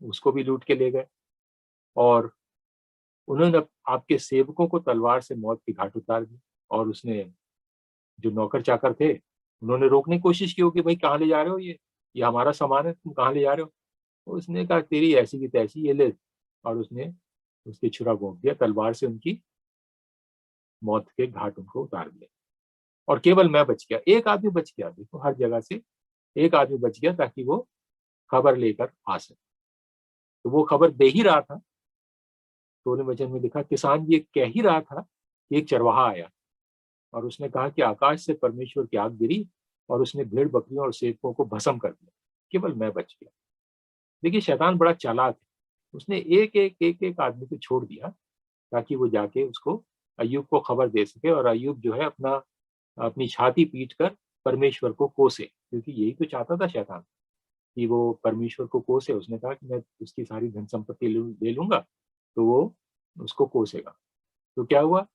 उसको भी लूट के ले गए। और उन्होंने आपके सेवकों को तलवार से मौत की घाट उतार दी। और उसने, जो नौकर चाकर थे, उन्होंने रोकने की कोशिश की हो कि भाई कहाँ ले जा रहे हो, ये हमारा सामान है, तुम कहाँ ले जा रहे हो। तो उसने कहा तेरी ऐसी की तैसी, ये ले। और उसने उसके छुरा घोंप दिया, तलवार से उनकी मौत के घाट उनको उतार दिया। और केवल मैं बच गया, एक आदमी बच गया। देखो, हर जगह से एक आदमी बच गया ताकि वो खबर लेकर आ सके। तो वो खबर दे ही रहा था, 16वें वचन में लिखा, किसान ये कह ही रहा था कि एक चरवाहा आया और उसने कहा कि आकाश से परमेश्वर की आग गिरी और उसने भेड़ बकरियों और सेवकों को भस्म कर दिया, केवल मैं बच गया। देखिए, शैतान बड़ा चालाक है। उसने एक आदमी को छोड़ दिया ताकि वो जाके उसको, अय्यूब को खबर दे सके, और अय्यूब जो है अपनी छाती पीट कर परमेश्वर को कोसे, क्योंकि यही तो चाहता था शैतान, कि वो परमेश्वर को कोसे। उसने कहा कि मैं उसकी सारी धन संपत्ति ले लूंगा, तो वो उसको कोसेगा। तो क्या हुआ,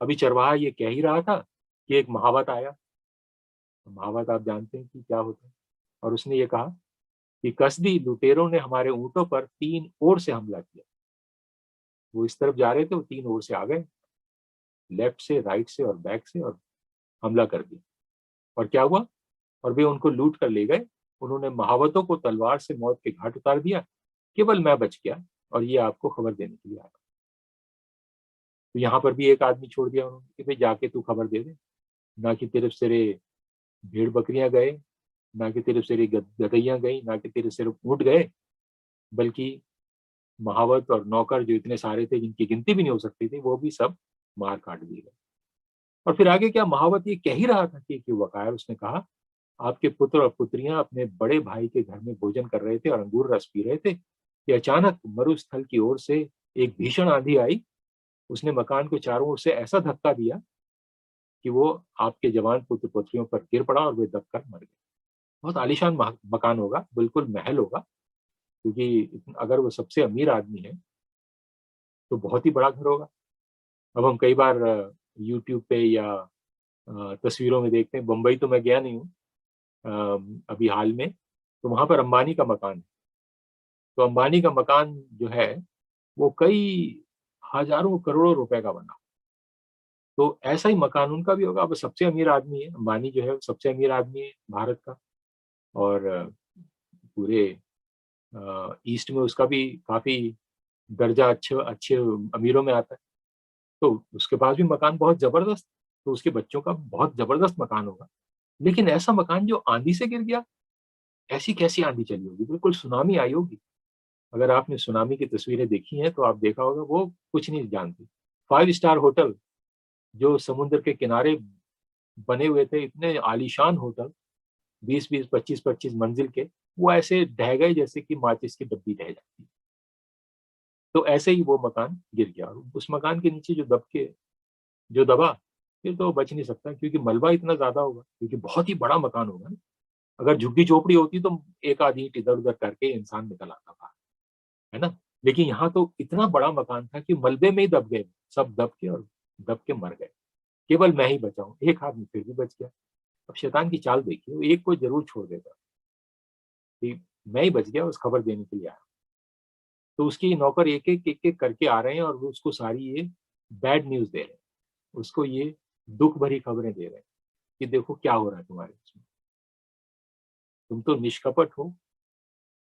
अभी चरवाहा ये कह ही रहा था कि एक महावत आया। महावत आप जानते हैं कि क्या होता है। और उसने ये कहा कि कसदी लुटेरों ने हमारे ऊंटों पर 3 ओर से हमला किया। वो इस तरफ जा रहे थे, वो 3 ओर से आ गए, लेफ्ट से, राइट से और बैक से, और हमला कर दिया। और क्या हुआ, और वे उनको लूट कर ले गए। उन्होंने महावतों को तलवार से मौत के घाट उतार दिया, केवल मैं बच गया और ये आपको खबर देने के लिए आया। तो यहाँ पर भी एक आदमी छोड़ दिया उन्होंने कि भाई जाके तू खबर दे दे, ना कि तेरे सिरे भेड़ बकरियां गए, ना कि तेरे सिरे गधैयां गई, ना कि तेरे सिर ऊंट गए, बल्कि महावत और नौकर जो इतने सारे थे जिनकी गिनती भी नहीं हो सकती थी, वो भी सब मार काट दिए गए। और फिर आगे क्या, महावत ये कह ही रहा था कि युवक आया, उसने कहा आपके पुत्र और पुत्रियां अपने बड़े भाई के घर में भोजन कर रहे थे और अंगूर रस पी रहे थे कि अचानक मरुस्थल की ओर से एक भीषण आंधी आई। उसने मकान को चारों ओर से ऐसा धक्का दिया कि वो आपके जवान पुत्र पुत्रियों पर गिर पड़ा और वे दबकर मर गए। बहुत आलीशान मकान होगा, बिल्कुल महल होगा, क्योंकि अगर वो सबसे अमीर आदमी है तो बहुत ही बड़ा घर होगा। अब हम कई बार यूट्यूब पे या तस्वीरों में देखते हैं, बम्बई तो मैं गया नहीं हूँ अभी हाल में, तो वहां पर अंबानी का मकान है। तो अंबानी का मकान जो है वो कई हजारों करोड़ों रुपए का बना। तो ऐसा ही मकान उनका भी होगा। अब सबसे अमीर आदमी है अंबानी, जो है वो सबसे अमीर आदमी है भारत का, और पूरे ईस्ट में उसका भी काफी दर्जा अच्छे अच्छे अमीरों में आता है। तो उसके पास भी मकान बहुत जबरदस्त, तो उसके बच्चों का बहुत जबरदस्त मकान होगा। लेकिन ऐसा मकान जो आंधी से गिर गया, ऐसी कैसी आंधी चली होगी, बिल्कुल सुनामी आई होगी। अगर आपने सुनामी की तस्वीरें देखी हैं तो आप देखा होगा वो कुछ नहीं जानती। 5 स्टार होटल जो समुद्र के किनारे बने हुए थे, इतने आलीशान होटल, 20-20, 25-25 मंजिल के, वो ऐसे ढह गए जैसे कि माचिस की डब्बी ढह जाती है। तो ऐसे ही वो मकान गिर गया, और उस मकान के नीचे जो दबा, फिर तो बच नहीं सकता, क्योंकि मलबा इतना ज्यादा होगा, क्योंकि बहुत ही बड़ा मकान होगा ना। अगर झुग्गी झोपड़ी होती तो एक आधी ईंट इधर उधर करके इंसान निकल आता था, है ना। लेकिन यहाँ तो इतना बड़ा मकान था कि मलबे में ही दब गए, सब दब के, और दब के मर गए। केवल मैं ही बचा हूँ, एक आदमी फिर भी बच गया। अब शैतान की चाल देखिए, वो एक को जरूर छोड़ देगा कि मैं ही बच गया, उस खबर देने के लिए आया। तो उसकी नौकर एक एक करके आ रहे हैं और वो उसको सारी ये बैड न्यूज दे रहे हैं, उसको ये दुख भरी खबरें दे रहे हैं कि देखो क्या हो रहा है तुम्हारे उसमें, तुम तो निष्कपट हो,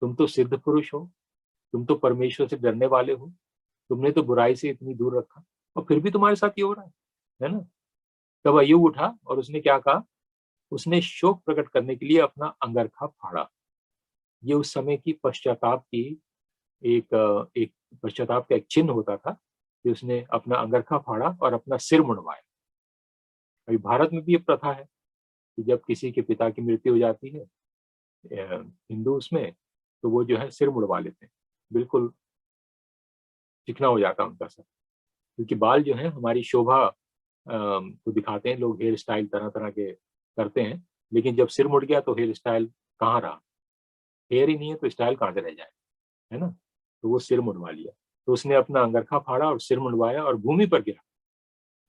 तुम तो सिद्ध पुरुष हो, तुम तो परमेश्वर से डरने वाले हो, तुमने तो बुराई से इतनी दूर रखा, और फिर भी तुम्हारे साथ ये हो रहा है ना। तब अय्यूब उठा और उसने क्या कहा, उसने शोक प्रकट करने के लिए अपना अंगरखा फाड़ा। ये उस समय की पश्चाताप की एक पश्चाताप का एक चिन्ह होता था कि उसने अपना अंगरखा फाड़ा और अपना सिर मुंडवाया। अभी भारत में भी ये प्रथा है कि जब किसी के पिता की मृत्यु हो जाती है हिंदू उसमें, तो वो जो है सिर मुड़वा लेते हैं, बिल्कुल चिकना हो जाता है उनका सर, क्योंकि बाल जो है हमारी शोभा को दिखाते हैं। लोग हेयर स्टाइल तरह तरह के करते हैं, लेकिन जब सिर मुड़ गया तो हेयर स्टाइल कहाँ रहा, हेयर ही नहीं है तो स्टाइल कहाँ से रह जाए। है ना। तो वो सिर मुंडवा लिया, तो उसने अपना अंगरखा फाड़ा और सिर मुंडवाया और भूमि पर गिरा।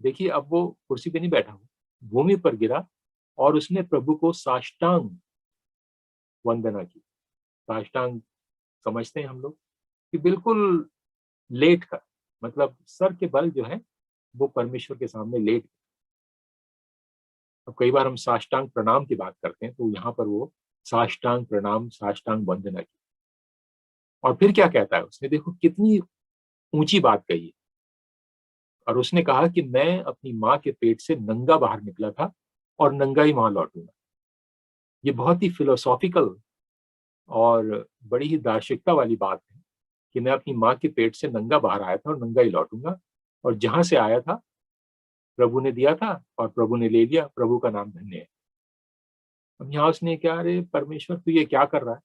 देखिए अब वो कुर्सी पे नहीं बैठा हुआ, भूमि पर गिरा और उसने प्रभु को साष्टांग वंदना की। साष्टांग समझते हैं हम लोग कि बिल्कुल लेट कर, मतलब सर के बल जो है वो परमेश्वर के सामने लेट। अब कई बार हम साष्टांग प्रणाम की बात करते हैं, तो यहाँ पर वो साष्टांग प्रणाम, साष्टांग वंदना की। और फिर क्या कहता है उसने, देखो कितनी ऊंची बात कही है। और उसने कहा कि मैं अपनी माँ के पेट से नंगा बाहर निकला था और नंगा ही वहां लौटूंगा। ये बहुत ही फिलोसॉफिकल और बड़ी ही दार्शनिकता वाली बात है कि मैं अपनी माँ के पेट से नंगा बाहर आया था और नंगा ही लौटूंगा, और जहां से आया था प्रभु ने दिया था और प्रभु ने ले लिया, प्रभु का नाम धन्य है। अब यहाँ उसने क्या, अरे परमेश्वर तू ये क्या कर रहा है,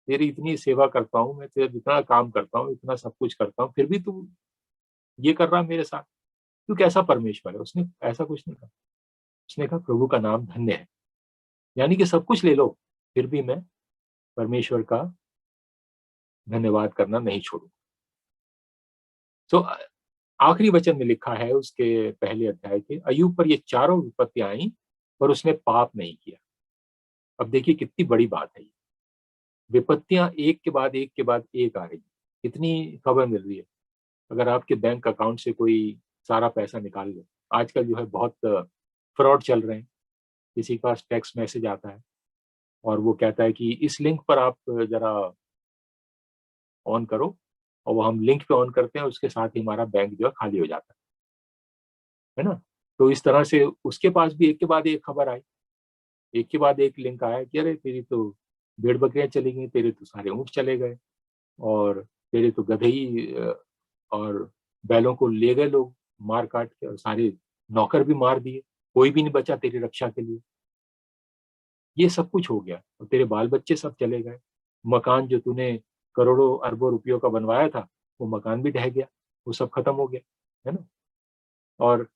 तेरी इतनी सेवा करता हूँ मैं, तेरा इतना काम करता हूँ, इतना सब कुछ करता हूँ, फिर भी तू ये कर रहा है मेरे साथ, तू कैसा परमेश्वर है। उसने ऐसा कुछ नहीं कहा, उसने कहा प्रभु का नाम धन्य है, यानी कि सब कुछ ले लो फिर भी मैं परमेश्वर का धन्यवाद करना नहीं छोड़ू। तो आखिरी वचन में लिखा है उसके पहले अध्याय के, अय्यूब पर ये चारों विपत्तियां आई पर उसने पाप नहीं किया। अब देखिए कितनी बड़ी बात है ये, विपत्तियां एक के बाद एक के बाद एक आ रही, इतनी खबर मिल रही है। अगर आपके बैंक अकाउंट से कोई सारा पैसा निकाल ले, आजकल जो है बहुत फ्रॉड चल रहे हैं। किसी के पास टेक्स्ट मैसेज आता है और वो कहता है कि इस लिंक पर आप जरा ऑन करो, और वो हम लिंक पे ऑन करते हैं, उसके साथ ही हमारा बैंक जो है खाली हो जाता है ना। तो इस तरह से उसके पास भी एक के बाद एक खबर आई, एक के बाद एक लिंक आया कि अरे तेरी तो भेड़ बकरियां चली गई, तेरे तो सारे ऊँट चले गए, और तेरे तो गधे ही और बैलों को ले गए लोग मार काट के, और सारे नौकर भी मार दिए, कोई भी नहीं बचा तेरी रक्षा के लिए। ये सब कुछ हो गया और तेरे बाल बच्चे सब चले गए। मकान जो तूने करोड़ों अरबों रुपयों का बनवाया था, वो मकान भी ढह गया, वो सब खत्म हो गया, है ना। और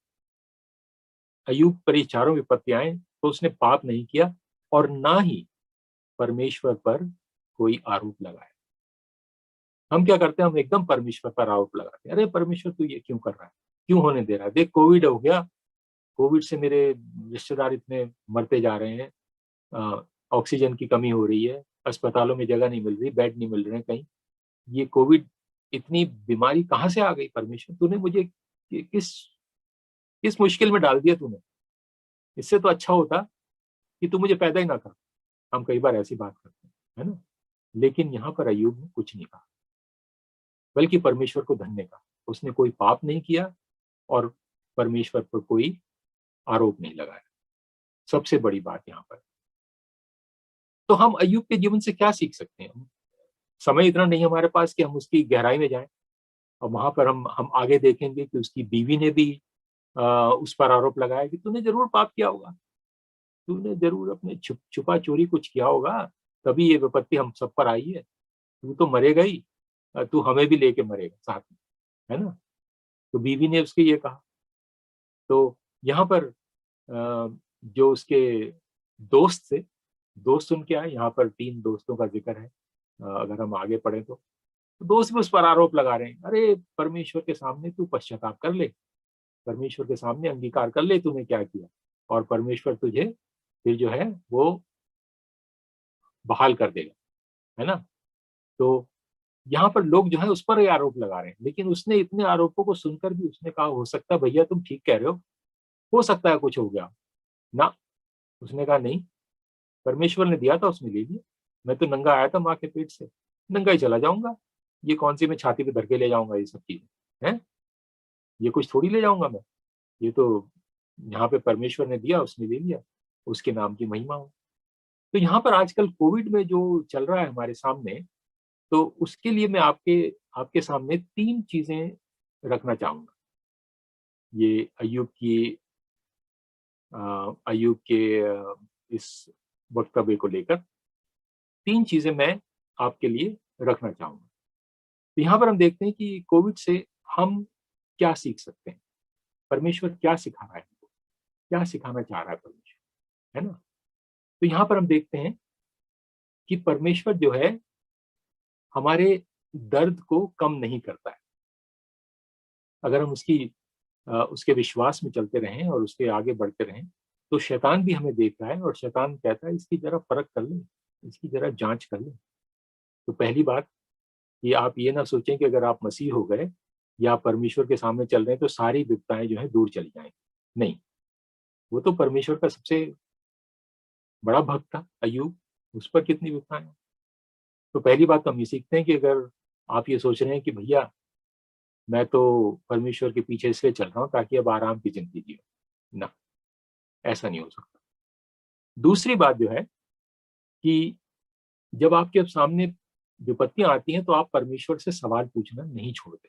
अय्यूब पर ये चारों विपत्तियां आए तो उसने पाप नहीं किया और ना ही परमेश्वर पर कोई आरोप लगाया। हम क्या करते हैं, हम एकदम परमेश्वर पर आरोप लगाते हैं, अरे परमेश्वर तू ये क्यों कर रहा है, क्यों होने दे रहा है, देख कोविड हो गया, कोविड से मेरे रिश्तेदार इतने मरते जा रहे हैं, ऑक्सीजन की कमी हो रही है, अस्पतालों में जगह नहीं मिल रही, बेड नहीं मिल रहे हैं कहीं, ये कोविड इतनी बीमारी कहाँ से आ गई परमेश्वर, तूने मुझे किस किस मुश्किल में डाल दिया तूने, इससे तो अच्छा होता कि तू मुझे पैदा ही ना कर। हम कई बार ऐसी बात करते हैं, है ना। लेकिन यहाँ पर अय्यूब ने कुछ नहीं कहा, बल्कि परमेश्वर को धन्य कहा। उसने कोई पाप नहीं किया और परमेश्वर पर कोई आरोप नहीं लगाया। सबसे बड़ी बात यहाँ पर। तो हम अय्यूब के जीवन से क्या सीख सकते हैं। समय इतना नहीं हमारे पास कि हम उसकी गहराई में जाएं, और वहां पर हम आगे देखेंगे कि उसकी बीवी ने भी उस पर आरोप लगाया कि तूने जरूर पाप किया होगा, तूने जरूर अपने छुपा चोरी कुछ किया होगा, तभी ये विपत्ति हम सब पर आई है, तू तो मरेगा ही, तू हमें भी लेके मरेगा साथ में, है ना। तो बीवी ने उसके ये कहा। तो यहाँ पर जो उसके दोस्त थे, दोस्त उनके आए, यहाँ पर 3 दोस्तों का जिक्र है, अगर हम आगे पढ़े तो दोस्त भी उस पर आरोप लगा रहे हैं, अरे परमेश्वर के सामने तू पश्चाताप कर ले, परमेश्वर के सामने अंगीकार कर ले तूने क्या किया, और परमेश्वर तुझे फिर जो है वो बहाल कर देगा, है ना। तो यहाँ पर लोग जो है उस पर ही आरोप लगा रहे हैं, लेकिन उसने इतने आरोपों को सुनकर भी उसने कहा, हो सकता है भैया तुम ठीक कह रहे हो सकता है कुछ हो गया ना। उसने कहा नहीं, परमेश्वर ने दिया था उसने ले लिया, मैं तो नंगा आया था माँ के पेट से, नंगा ही चला जाऊंगा, ये कौन सी मैं छाती पे धर के ले जाऊंगा ये सब चीजें, हैं, ये कुछ थोड़ी ले जाऊंगा मैं, ये तो यहाँ पे परमेश्वर ने दिया, उसने ले लिया, उसके नाम की महिमा हो। तो यहाँ पर आजकल कोविड में जो चल रहा है हमारे सामने, तो उसके लिए मैं आपके आपके सामने 3 चीजें रखना चाहूंगा। ये अय्यूब के इस वक्तव्य को लेकर 3 चीजें मैं आपके लिए रखना चाहूंगा। तो यहाँ पर हम देखते हैं कि कोविड से हम क्या सीख सकते हैं, परमेश्वर क्या सिखा रहा है, क्या सिखाना चाह रहा है परमेश्वर, है ना। तो यहाँ पर हम देखते हैं कि परमेश्वर जो है हमारे दर्द को कम नहीं करता है। अगर हम उसके विश्वास में चलते रहें और उसके आगे बढ़ते रहें, तो शैतान भी हमें देख रहा है और शैतान कहता है इसकी जरा परख कर ले, इसकी जरा जांच कर ले। तो पहली बात कि आप ये ना सोचें कि अगर आप मसीह हो गए या परमेश्वर के सामने चल रहे हैं तो सारी विपदाएं जो है दूर चली जाएंगी। नहीं, वो तो परमेश्वर का सबसे बड़ा भक्त था अय्यूब, उस पर कितनी विपदाएं। तो पहली बात तो हम ये सीखते हैं कि अगर आप ये सोच रहे हैं कि भैया मैं तो परमेश्वर के पीछे इसलिए चल रहा हूं ताकि अब आराम की जिंदगी जियो, ना, ऐसा नहीं हो सकता। दूसरी बात जो है कि जब आपके सामने विपत्तियां आती हैं तो आप परमेश्वर से सवाल पूछना नहीं छोड़ते।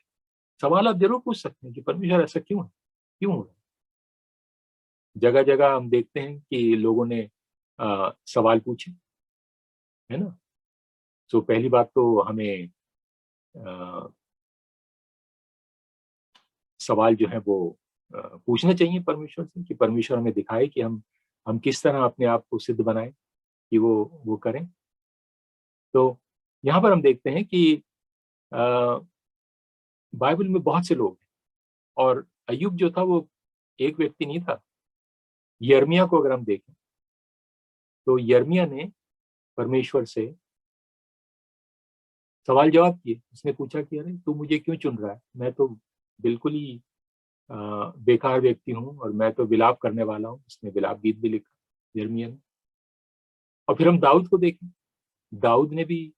सवाल आप जरूर पूछ सकते हैं कि परमेश्वर ऐसा क्यों है, क्यों हो रहा है। जगह जगह हम देखते हैं कि लोगों ने सवाल पूछे, है ना। तो पहली बात तो हमें अ, सवाल जो है वो पूछना चाहिए परमेश्वर से कि परमेश्वर हमें दिखाए कि हम किस तरह अपने आप को सिद्ध बनाए कि वो करें। तो यहाँ पर हम देखते हैं कि अ, बाइबल में बहुत से लोग हैं और अय्यूब जो था वो एक व्यक्ति नहीं था। यिर्मयाह को अगर हम देखें तो यिर्मयाह ने परमेश्वर से सवाल जवाब किए। उसने पूछा कि अरे तू मुझे क्यों चुन रहा है, मैं तो बिल्कुल ही अ, बेकार व्यक्ति हूँ और मैं तो विलाप करने वाला हूँ। उसने विलाप गीत भी लिखा यिर्मयाह ने। और फिर हम दाऊद को देखें, दाऊद ने भी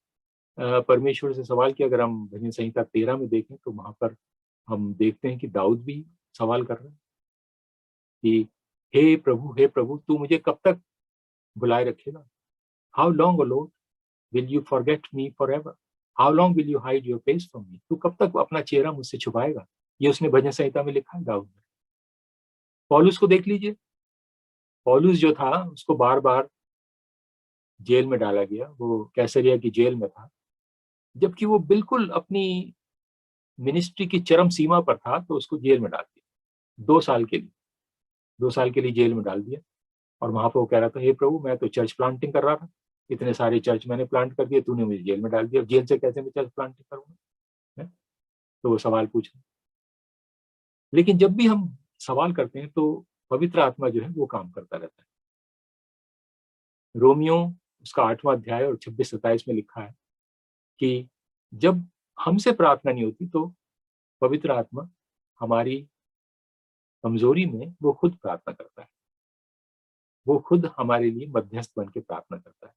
परमेश्वर से सवाल किया। अगर हम भजन संहिता 13 में देखें तो वहां पर हम देखते हैं कि दाऊद भी सवाल कर रहे हैं कि हे प्रभु तू मुझे कब तक बुलाए रखेगा। How long O Lord will you forget me for ever, how long will you hide your face from me, तू कब तक अपना चेहरा मुझसे छुपाएगा। ये उसने भजन संहिता में लिखा है दाऊद ने। पौलुस को देख लीजिए, पौलुस जो था उसको बार बार जेल में डाला गया, वो कैसरिया की जेल में था, जबकि वो बिल्कुल अपनी मिनिस्ट्री की चरम सीमा पर था। तो उसको जेल में डाल दिया 2 साल के लिए, 2 साल के लिए जेल में डाल दिया। और वहां पर वो कह रहा था हे प्रभु मैं तो चर्च प्लांटिंग कर रहा था, इतने सारे चर्च मैंने प्लांट कर दिए, तूने मुझे जेल में डाल दिया, जेल से कैसे मैं चर्च प्लांटिंग करूंगा, है? तो वो सवाल पूछ रहे। लेकिन जब भी हम सवाल करते हैं तो पवित्र आत्मा जो है वो काम करता रहता है। रोमियो उसका 8वां अध्याय और 26-27 में लिखा है कि जब हमसे प्रार्थना नहीं होती तो पवित्र आत्मा हमारी कमजोरी में वो खुद प्रार्थना करता है, वो खुद हमारे लिए मध्यस्थ बन के प्रार्थना करता है।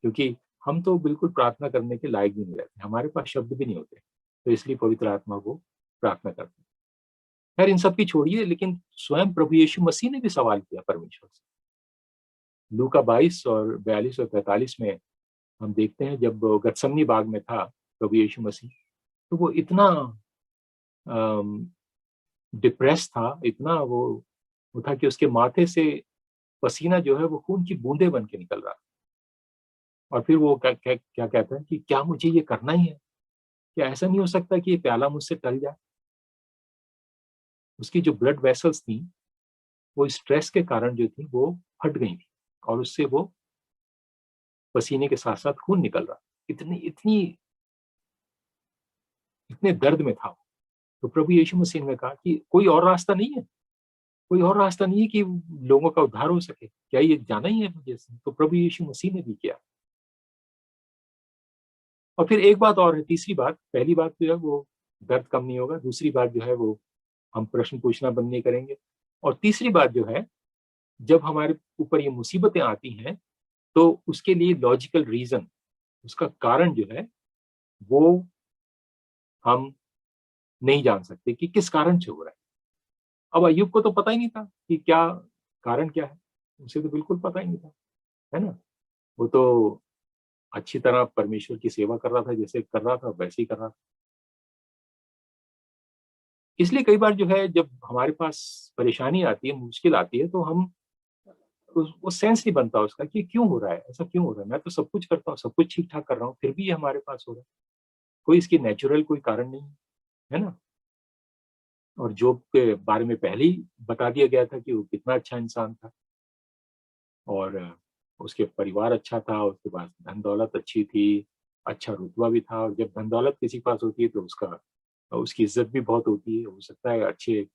क्योंकि हम तो बिल्कुल प्रार्थना करने के लायक भी नहीं रहते, हमारे पास शब्द भी नहीं होते, तो इसलिए पवित्र आत्मा वो प्रार्थना करते हैं। खैर इन सब की छोड़िए, लेकिन स्वयं प्रभु यीशु मसीह ने भी सवाल किया परमेश्वर से। लूका 22 और 42 और 45 में हम देखते हैं जब गतसमनी बाग में था प्रभु यीशु मसीह, तो वो इतना डिप्रेस था, इतना वो था कि उसके माथे से पसीना जो है वो खून की बूंदे बन के निकल रहा। और फिर वो क्या कहता है कि क्या मुझे ये करना ही है, क्या ऐसा नहीं हो सकता कि ये प्याला मुझसे टल जाए। उसकी जो ब्लड वेसल्स थी वो स्ट्रेस के कारण जो थी वो फट गई थी और उससे वो पसीने के साथ साथ खून निकल रहा। इतनी इतनी इतने दर्द में था। तो प्रभु यीशु मसीह ने कहा कि कोई और रास्ता नहीं है, कोई और रास्ता नहीं है कि लोगों का उद्धार हो सके, क्या ये जाना ही है मुझे। तो प्रभु यीशु मसीह ने भी किया। और फिर एक बात और है, तीसरी बात, पहली बात जो है वो दर्द कम नहीं होगा, दूसरी बात जो है वो हम प्रश्न पूछना बंद नहीं करेंगे, और तीसरी बात जो है जब हमारे ऊपर ये मुसीबतें आती हैं तो उसके लिए लॉजिकल रीजन, उसका कारण जो है वो हम नहीं जान सकते कि किस कारण से हो रहा है। अब अय्यूब को तो पता ही नहीं था कि क्या कारण क्या है, उसे तो बिल्कुल पता ही नहीं था, है ना। वो तो अच्छी तरह परमेश्वर की सेवा कर रहा था, जैसे कर रहा था वैसे ही कर रहा था। इसलिए कई बार जो है जब हमारे पास परेशानी आती है, मुश्किल आती है, तो हम वो सेंस नहीं बनता उसका कि क्यों हो रहा है, ऐसा क्यों हो रहा है। मैं तो सब कुछ करता हूँ, सब कुछ ठीक ठाक कर रहा हूँ, फिर भी ये हमारे पास हो रहा है। कोई इसकी नेचुरल कोई कारण नहीं है ना। और जोब के बारे में पहले ही बता दिया गया था कि वो कितना अच्छा इंसान था और उसके परिवार अच्छा था, उसके पास धन दौलत अच्छी थी, अच्छा रुतबा भी था, और जब धन दौलत किसी के पास होती है तो उसकी इज्जत भी बहुत होती है। हो सकता है अच्छे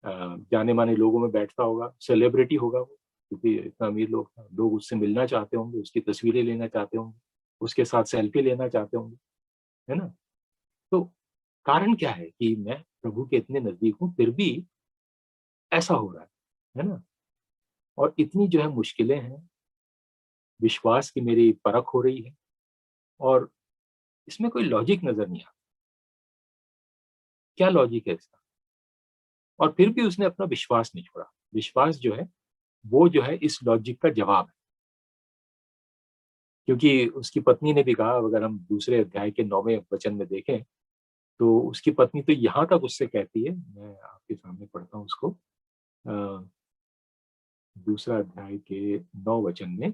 जाने माने लोगों में बैठता होगा, सेलिब्रिटी होगा वो, क्योंकि इतना अमीर लोग था, लोग उससे मिलना चाहते होंगे, उसकी तस्वीरें लेना चाहते होंगे, उसके साथ सेल्फी लेना चाहते होंगे, है ना। तो कारण क्या है कि मैं प्रभु के इतने नजदीक हूं फिर भी ऐसा हो रहा है ना। और इतनी जो है मुश्किलें हैं, विश्वास की मेरी परख हो रही है, और इसमें कोई लॉजिक नजर नहीं आता। क्या लॉजिक है इसका? और फिर भी उसने अपना विश्वास नहीं छोड़ा। विश्वास जो है वो जो है इस लॉजिक का जवाब है। क्योंकि उसकी पत्नी ने भी कहा, अगर हम दूसरे अध्याय के 9वें वचन में देखें तो उसकी पत्नी तो यहाँ तक उससे कहती है, मैं आपके सामने पढ़ता हूँ उसको, दूसरा अध्याय के 9 वचन में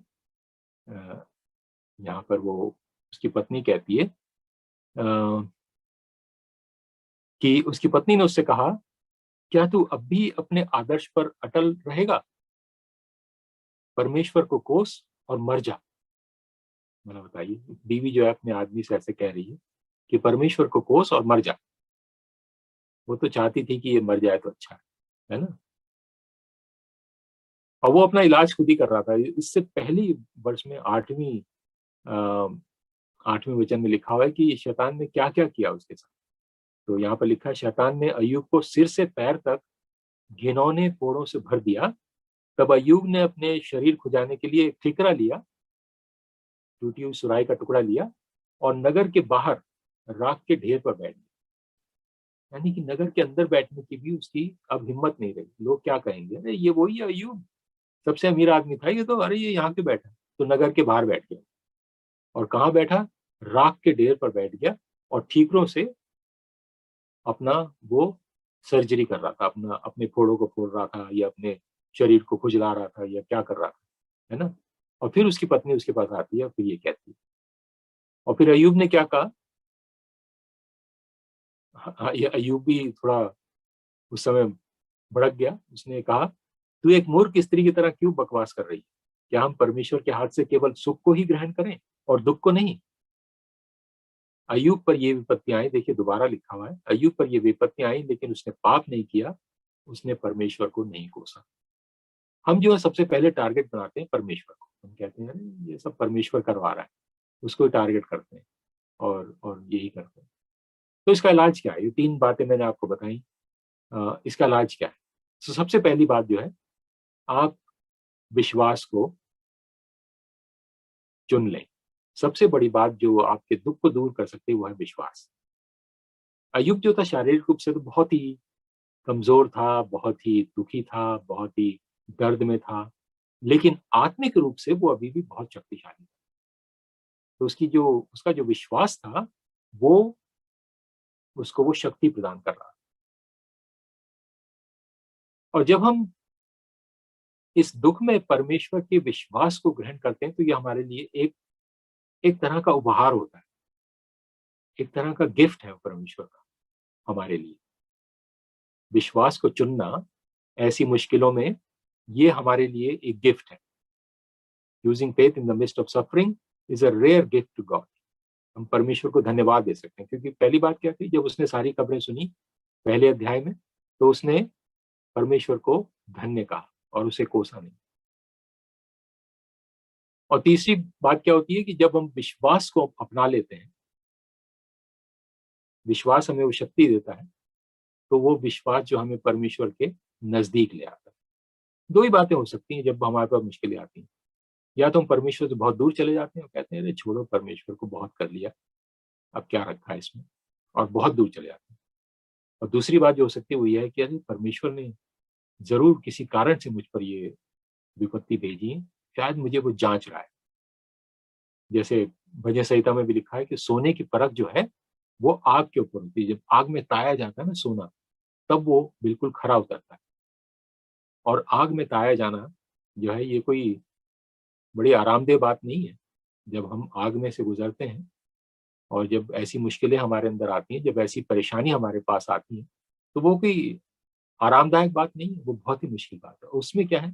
यहाँ पर वो उसकी पत्नी कहती है कि उसकी पत्नी ने उससे कहा, क्या तू अब भी अपने आदर्श पर अटल रहेगा? परमेश्वर को कोस और मर जा। मतलब बताइए, बीवी जो है अपने आदमी से ऐसे कह रही है कि परमेश्वर को कोस और मर जा। वो तो चाहती थी कि ये मर जाए तो अच्छा है ना। और वो अपना इलाज खुद ही कर रहा था। इससे पहली वर्ष में 8वें वचन में लिखा हुआ है कि शैतान ने क्या क्या किया उसके साथ। तो यहाँ पर लिखा है, शैतान ने अय्यूब को सिर से पैर तक घिनौने फोड़ों से भर दिया। तब अय्यूब ने अपने शरीर खुजाने के लिए एक ठिकरा लिया, टूटी हुई सुराई का टुकड़ा लिया, और नगर के बाहर राख के ढेर पर बैठ गया। यानी कि नगर के अंदर बैठने की भी उसकी अब हिम्मत नहीं रही। लोग क्या कहेंगे, अरे ये वही है अय्यूब, सबसे अमीर आदमी था ये तो, अरे ये यहाँ क्यों बैठा। तो नगर के बाहर बैठ गया। और कहाँ बैठा? राख के ढेर पर बैठ गया, और ठीकरों से अपना वो सर्जरी कर रहा था, अपने फोड़ों को फोड़ रहा था, या अपने शरीर को खुजला रहा था, या क्या कर रहा था, है ना। और फिर उसकी पत्नी उसके पास आती है और फिर ये कहती है। और फिर अय्यूब ने क्या कहा? हाँ, ये अय्यूब भी थोड़ा उस समय भड़क गया। उसने कहा, तू एक मूर्ख स्त्री की तरह क्यों बकवास कर रही है? क्या हम परमेश्वर के हाथ से केवल सुख को ही ग्रहण करें और दुख को नहीं? अय्यूब पर ये विपत्तियां आई, देखिए दोबारा लिखा हुआ है, अय्यूब पर ये विपत्तियां आई लेकिन उसने पाप नहीं किया, उसने परमेश्वर को नहीं कोसा। हम जो है सबसे पहले टारगेट बनाते हैं परमेश्वर को। हम कहते हैं अरे ये सब परमेश्वर करवा रहा है, उसको टारगेट करते हैं और यही करते हैं। तो इसका इलाज क्या है? ये 3 बातें मैंने आपको बताई। इसका इलाज क्या है? तो सबसे पहली बात जो है, आप विश्वास को चुन लें। सबसे बड़ी बात जो आपके दुख को दूर कर सकती है वो है विश्वास। अय्यूब जो था शारीरिक रूप से तो बहुत ही कमजोर था, बहुत ही दुखी था, बहुत ही दर्द में था, लेकिन आत्मिक रूप से वो अभी भी बहुत शक्तिशाली था। तो उसका जो विश्वास था वो उसको वो शक्ति प्रदान कर रहा था। और जब हम इस दुख में परमेश्वर के विश्वास को ग्रहण करते हैं तो ये हमारे लिए एक एक तरह का उपहार होता है, एक तरह का गिफ्ट है परमेश्वर का हमारे लिए। विश्वास को चुनना ऐसी मुश्किलों में, ये हमारे लिए एक गिफ्ट है। Using faith in the mist of suffering is a rare gift to God. हम परमेश्वर को धन्यवाद दे सकते हैं, क्योंकि पहली बात क्या थी, जब उसने सारी खबरें सुनी पहले अध्याय में, तो उसने परमेश्वर को धन्य कहा और उसे कोसा नहीं। और तीसरी बात क्या होती है कि जब हम विश्वास को अपना लेते हैं, विश्वास हमें वो शक्ति देता है, तो वो विश्वास जो हमें परमेश्वर के नजदीक ले आता है। 2 ही बातें हो सकती हैं जब हमारे पास मुश्किलें आती हैं। या तो हम परमेश्वर से बहुत दूर चले जाते हैं और कहते हैं अरे छोड़ो, परमेश्वर को बहुत कर लिया, अब क्या रखा है इसमें, और बहुत दूर चले जाते हैं। और दूसरी बात जो हो सकती है वो ये है कि अरे परमेश्वर ने जरूर किसी कारण से मुझ पर ये विपत्ति भेजी है, शायद मुझे वो जांच रहा है। जैसे भजन संहिता में भी लिखा है कि सोने की परख जो है वो आग के ऊपर होती है। जब आग में ताया जाता है ना सोना, तब वो बिल्कुल खरा उतरता है। और आग में ताया जाना जो है ये कोई बड़ी आरामदेह बात नहीं है। जब हम आग में से गुजरते हैं और जब ऐसी मुश्किलें हमारे अंदर आती हैं, जब ऐसी परेशानी हमारे पास आती है, तो वो कोई आरामदायक बात नहीं है, वो बहुत ही मुश्किल बात है। उसमें क्या है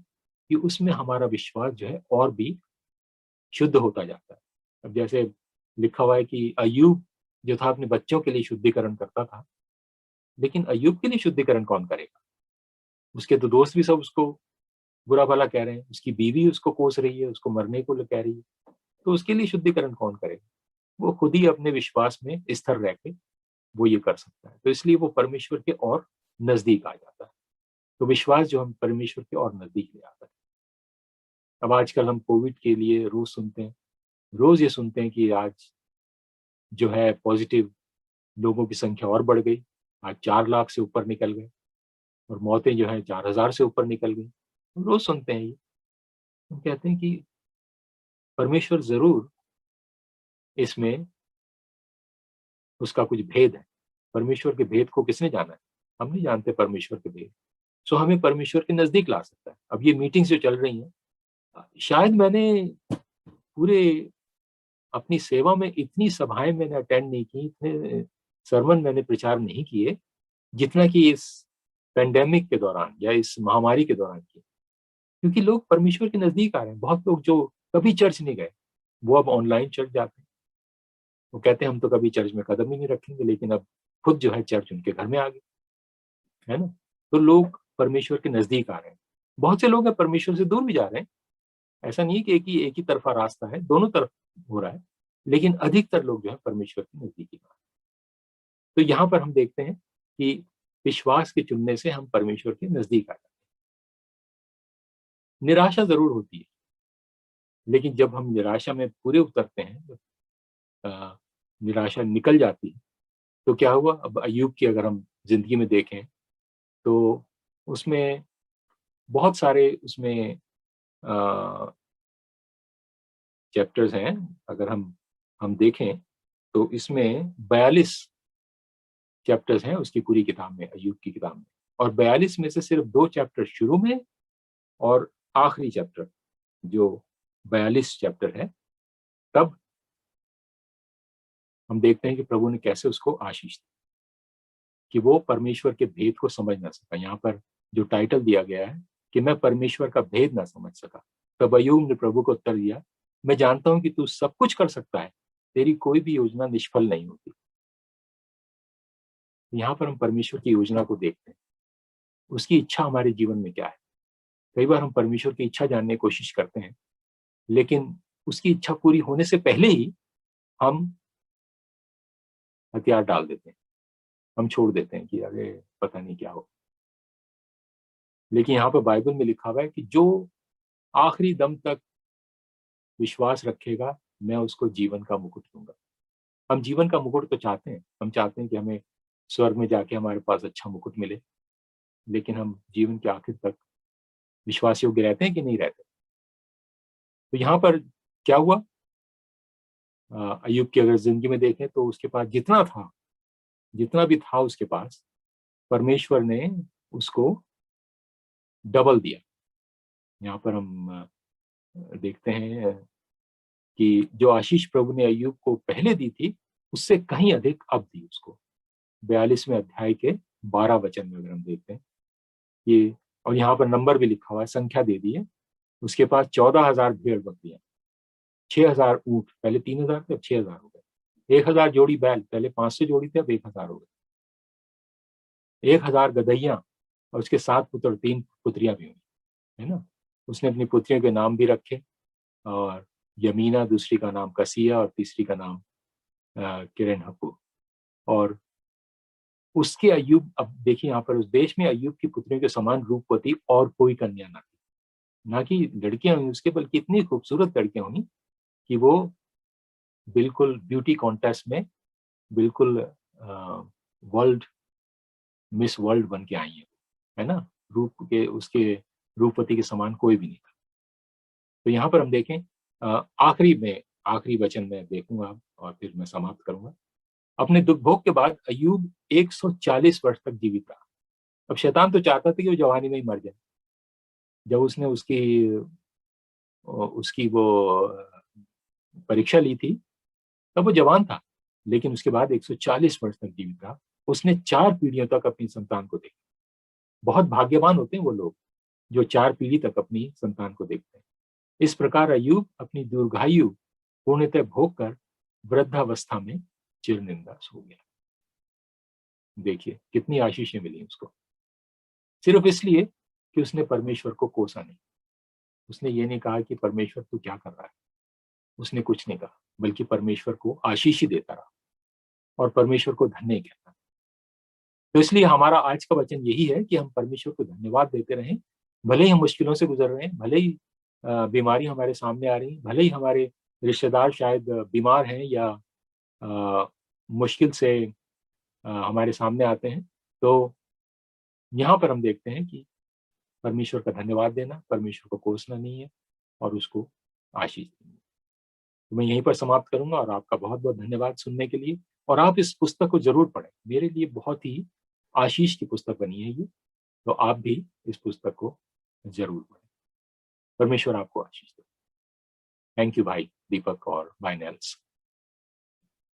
कि उसमें हमारा विश्वास जो है और भी शुद्ध होता जाता है। अब जैसे लिखा हुआ है कि अय्यूब जो था अपने बच्चों के लिए शुद्धिकरण करता था, लेकिन अय्यूब के लिए शुद्धिकरण कौन करेगा? उसके तो दोस्त भी सब उसको बुरा भला कह रहे हैं, उसकी बीवी उसको कोस रही है, उसको मरने को कह रही है, तो उसके लिए शुद्धिकरण कौन करेगा? वो खुद ही अपने विश्वास में स्थिर रह के वो ये कर सकता है। तो इसलिए वो परमेश्वर के और नजदीक आ जाता है। तो विश्वास जो हम परमेश्वर के और नजदीक ले आता है। अब आजकल हम कोविड के लिए रोज सुनते हैं, रोज ये सुनते हैं कि आज जो है पॉजिटिव लोगों की संख्या और बढ़ गई, आज 4 लाख से ऊपर निकल गए, और मौतें जो है 4,000 से ऊपर निकल गई। हम रोज सुनते हैं ये। हम कहते हैं कि परमेश्वर जरूर इसमें उसका कुछ भेद है। परमेश्वर के भेद को किसने जाना है? हम नहीं जानते परमेश्वर के भेद। सो हमें परमेश्वर के नजदीक ला सकता है। अब ये मीटिंग्स जो चल रही हैं, शायद मैंने पूरे अपनी सेवा में इतनी सभाएं मैंने अटेंड नहीं की, इतने सरमन मैंने प्रचार नहीं किए जितना कि इस पेंडेमिक के दौरान या इस महामारी के दौरान किए। क्योंकि लोग परमेश्वर के नजदीक आ रहे हैं। बहुत लोग जो कभी चर्च नहीं गए वो अब ऑनलाइन चर्च जाते हैं। वो कहते हैं हम तो कभी चर्च में कदम ही नहीं रखेंगे, लेकिन अब खुद जो है चर्च उनके घर में आ गई, है ना। तो लोग परमेश्वर के नजदीक आ रहे हैं। बहुत से लोग हैं परमेश्वर से दूर भी जा रहे हैं। ऐसा नहीं है कि एक ही तरफा रास्ता है, दोनों तरफ हो रहा है, लेकिन अधिकतर लोग जो है परमेश्वर के नजदीकी में। तो यहाँ पर हम देखते हैं कि विश्वास के चुनने से हम परमेश्वर के नजदीक आ जाते हैं। निराशा जरूर होती है, लेकिन जब हम निराशा में पूरे उतरते हैं, निराशा निकल जाती है, तो क्या हुआ? अब अय्यूब की अगर हम जिंदगी में देखें तो उसमें बहुत सारे उसमें चैप्टर्स हैं। अगर हम देखें तो इसमें 42 चैप्टर्स हैं उसकी पूरी किताब में, अय्यूब की किताब में। और 42 में से सिर्फ 2 चैप्टर शुरू में और आखिरी चैप्टर जो 42 चैप्टर है, तब हम देखते हैं कि प्रभु ने कैसे उसको आशीष दी कि वो परमेश्वर के भेद को समझ ना सका। यहाँ पर जो टाइटल दिया गया है कि मैं परमेश्वर का भेद ना समझ सका, तब अय्यूब ने प्रभु को उत्तर दिया, मैं जानता हूं कि तू सब कुछ कर सकता है, तेरी कोई भी योजना निष्फल नहीं होती। यहाँ पर हम परमेश्वर की योजना को देखते हैं, उसकी इच्छा हमारे जीवन में क्या है। कई बार हम परमेश्वर की इच्छा जानने की कोशिश करते हैं, लेकिन उसकी इच्छा पूरी होने से पहले ही हम हथियार डाल देते हैं, हम छोड़ देते हैं कि अरे पता नहीं क्या हो। लेकिन यहाँ पर बाइबल में लिखा हुआ है कि जो आखिरी दम तक विश्वास रखेगा, मैं उसको जीवन का मुकुट दूंगा। हम जीवन का मुकुट तो चाहते हैं, हम चाहते हैं कि हमें स्वर्ग में जाके हमारे पास अच्छा मुकुट मिले, लेकिन हम जीवन के आखिर तक विश्वास योग्य रहते हैं कि नहीं रहते। तो यहाँ पर क्या हुआ? अय्यूब की अगर जिंदगी में देखें तो उसके पास जितना भी था उसके पास, परमेश्वर ने उसको डबल दिया। यहाँ पर हम देखते हैं कि जो आशीष प्रभु ने अय्यूब को पहले दी थी, उससे कहीं अधिक अब दी उसको। 42वें अध्याय के 12 वचन में अगर हम देखते हैं ये, और यहाँ पर नंबर भी लिखा हुआ है, संख्या दे दी है। उसके पास 14,000 भेड़ बकरियां, 6,000 ऊंट, पहले 3,000 थे अब 6,000 हो गए, 1,000 जोड़ी बैल, पहले 500 जोड़ी थे अब 1,000 हो गए, 1,000 गदहियां, और उसके 7 पुत्र और 3 पुत्रियां भी हुई, है ना। उसने अपनी पुत्रियों के नाम भी रखे, और यमीना दूसरी का नाम कसिया और तीसरी का नाम किरनहपु। और उसके अय्यूब, अब देखिए यहाँ पर उस देश में अय्यूब की पुत्रियों के समान रूपवती और कोई कन्या ना थी, ना कि लड़कियां हुई उसके, बल्कि इतनी खूबसूरत लड़कियां हुई कि वो बिल्कुल ब्यूटी कॉन्टेस्ट में बिल्कुल वर्ल्ड मिस वर्ल्ड बन के आई है ना। रूप के उसके रूपवती के समान कोई भी नहीं था। तो यहाँ पर हम देखें आखिरी वचन में देखूंगा और फिर मैं समाप्त करूंगा। अपने दुख भोग के बाद अय्यूब 140 वर्ष तक जीवित रहा। अब शैतान तो चाहता था कि वो जवानी में ही मर जाए। जब उसने उसकी वो परीक्षा ली थी तब वो जवान था, लेकिन उसके बाद 140 वर्ष तक जीवित रहा। उसने 4 पीढ़ियों तक अपनी संतान को देखा। बहुत भाग्यवान होते हैं वो लोग जो 4 पीढ़ी तक अपनी संतान को देखते हैं। इस प्रकार अय्यूब अपनी दीर्घायु पूर्णतः भोग कर वृद्धावस्था में चिरनिंदा सो गया। देखिए कितनी आशीषें मिली उसको, सिर्फ इसलिए कि उसने परमेश्वर को कोसा नहीं। उसने ये नहीं कहा कि परमेश्वर तू क्या कर रहा है, उसने कुछ नहीं कहा, बल्कि परमेश्वर को आशीष ही देता रहा और परमेश्वर को धन्य कहता। तो इसलिए हमारा आज का वचन यही है कि हम परमेश्वर को धन्यवाद देते रहें, भले ही हम मुश्किलों से गुजर रहे हैं, भले ही बीमारी हमारे सामने आ रही, भले ही हमारे रिश्तेदार शायद बीमार हैं या मुश्किल से हमारे सामने आते हैं, तो यहाँ पर हम देखते हैं कि परमेश्वर का धन्यवाद देना, परमेश्वर को कोसना नहीं है और उसको आशीष देनी है। तो मैं यहीं पर समाप्त करूंगा और आपका बहुत बहुत धन्यवाद सुनने के लिए। और आप इस पुस्तक को जरूर पढ़ें, मेरे लिए बहुत ही आशीष की पुस्तक बनी है ये, तो आप भी इस पुस्तक को जरूर पढ़ें। परमेश्वर आपको आशीष दे। थैंक यू भाई दीपक और भाई नेल्स।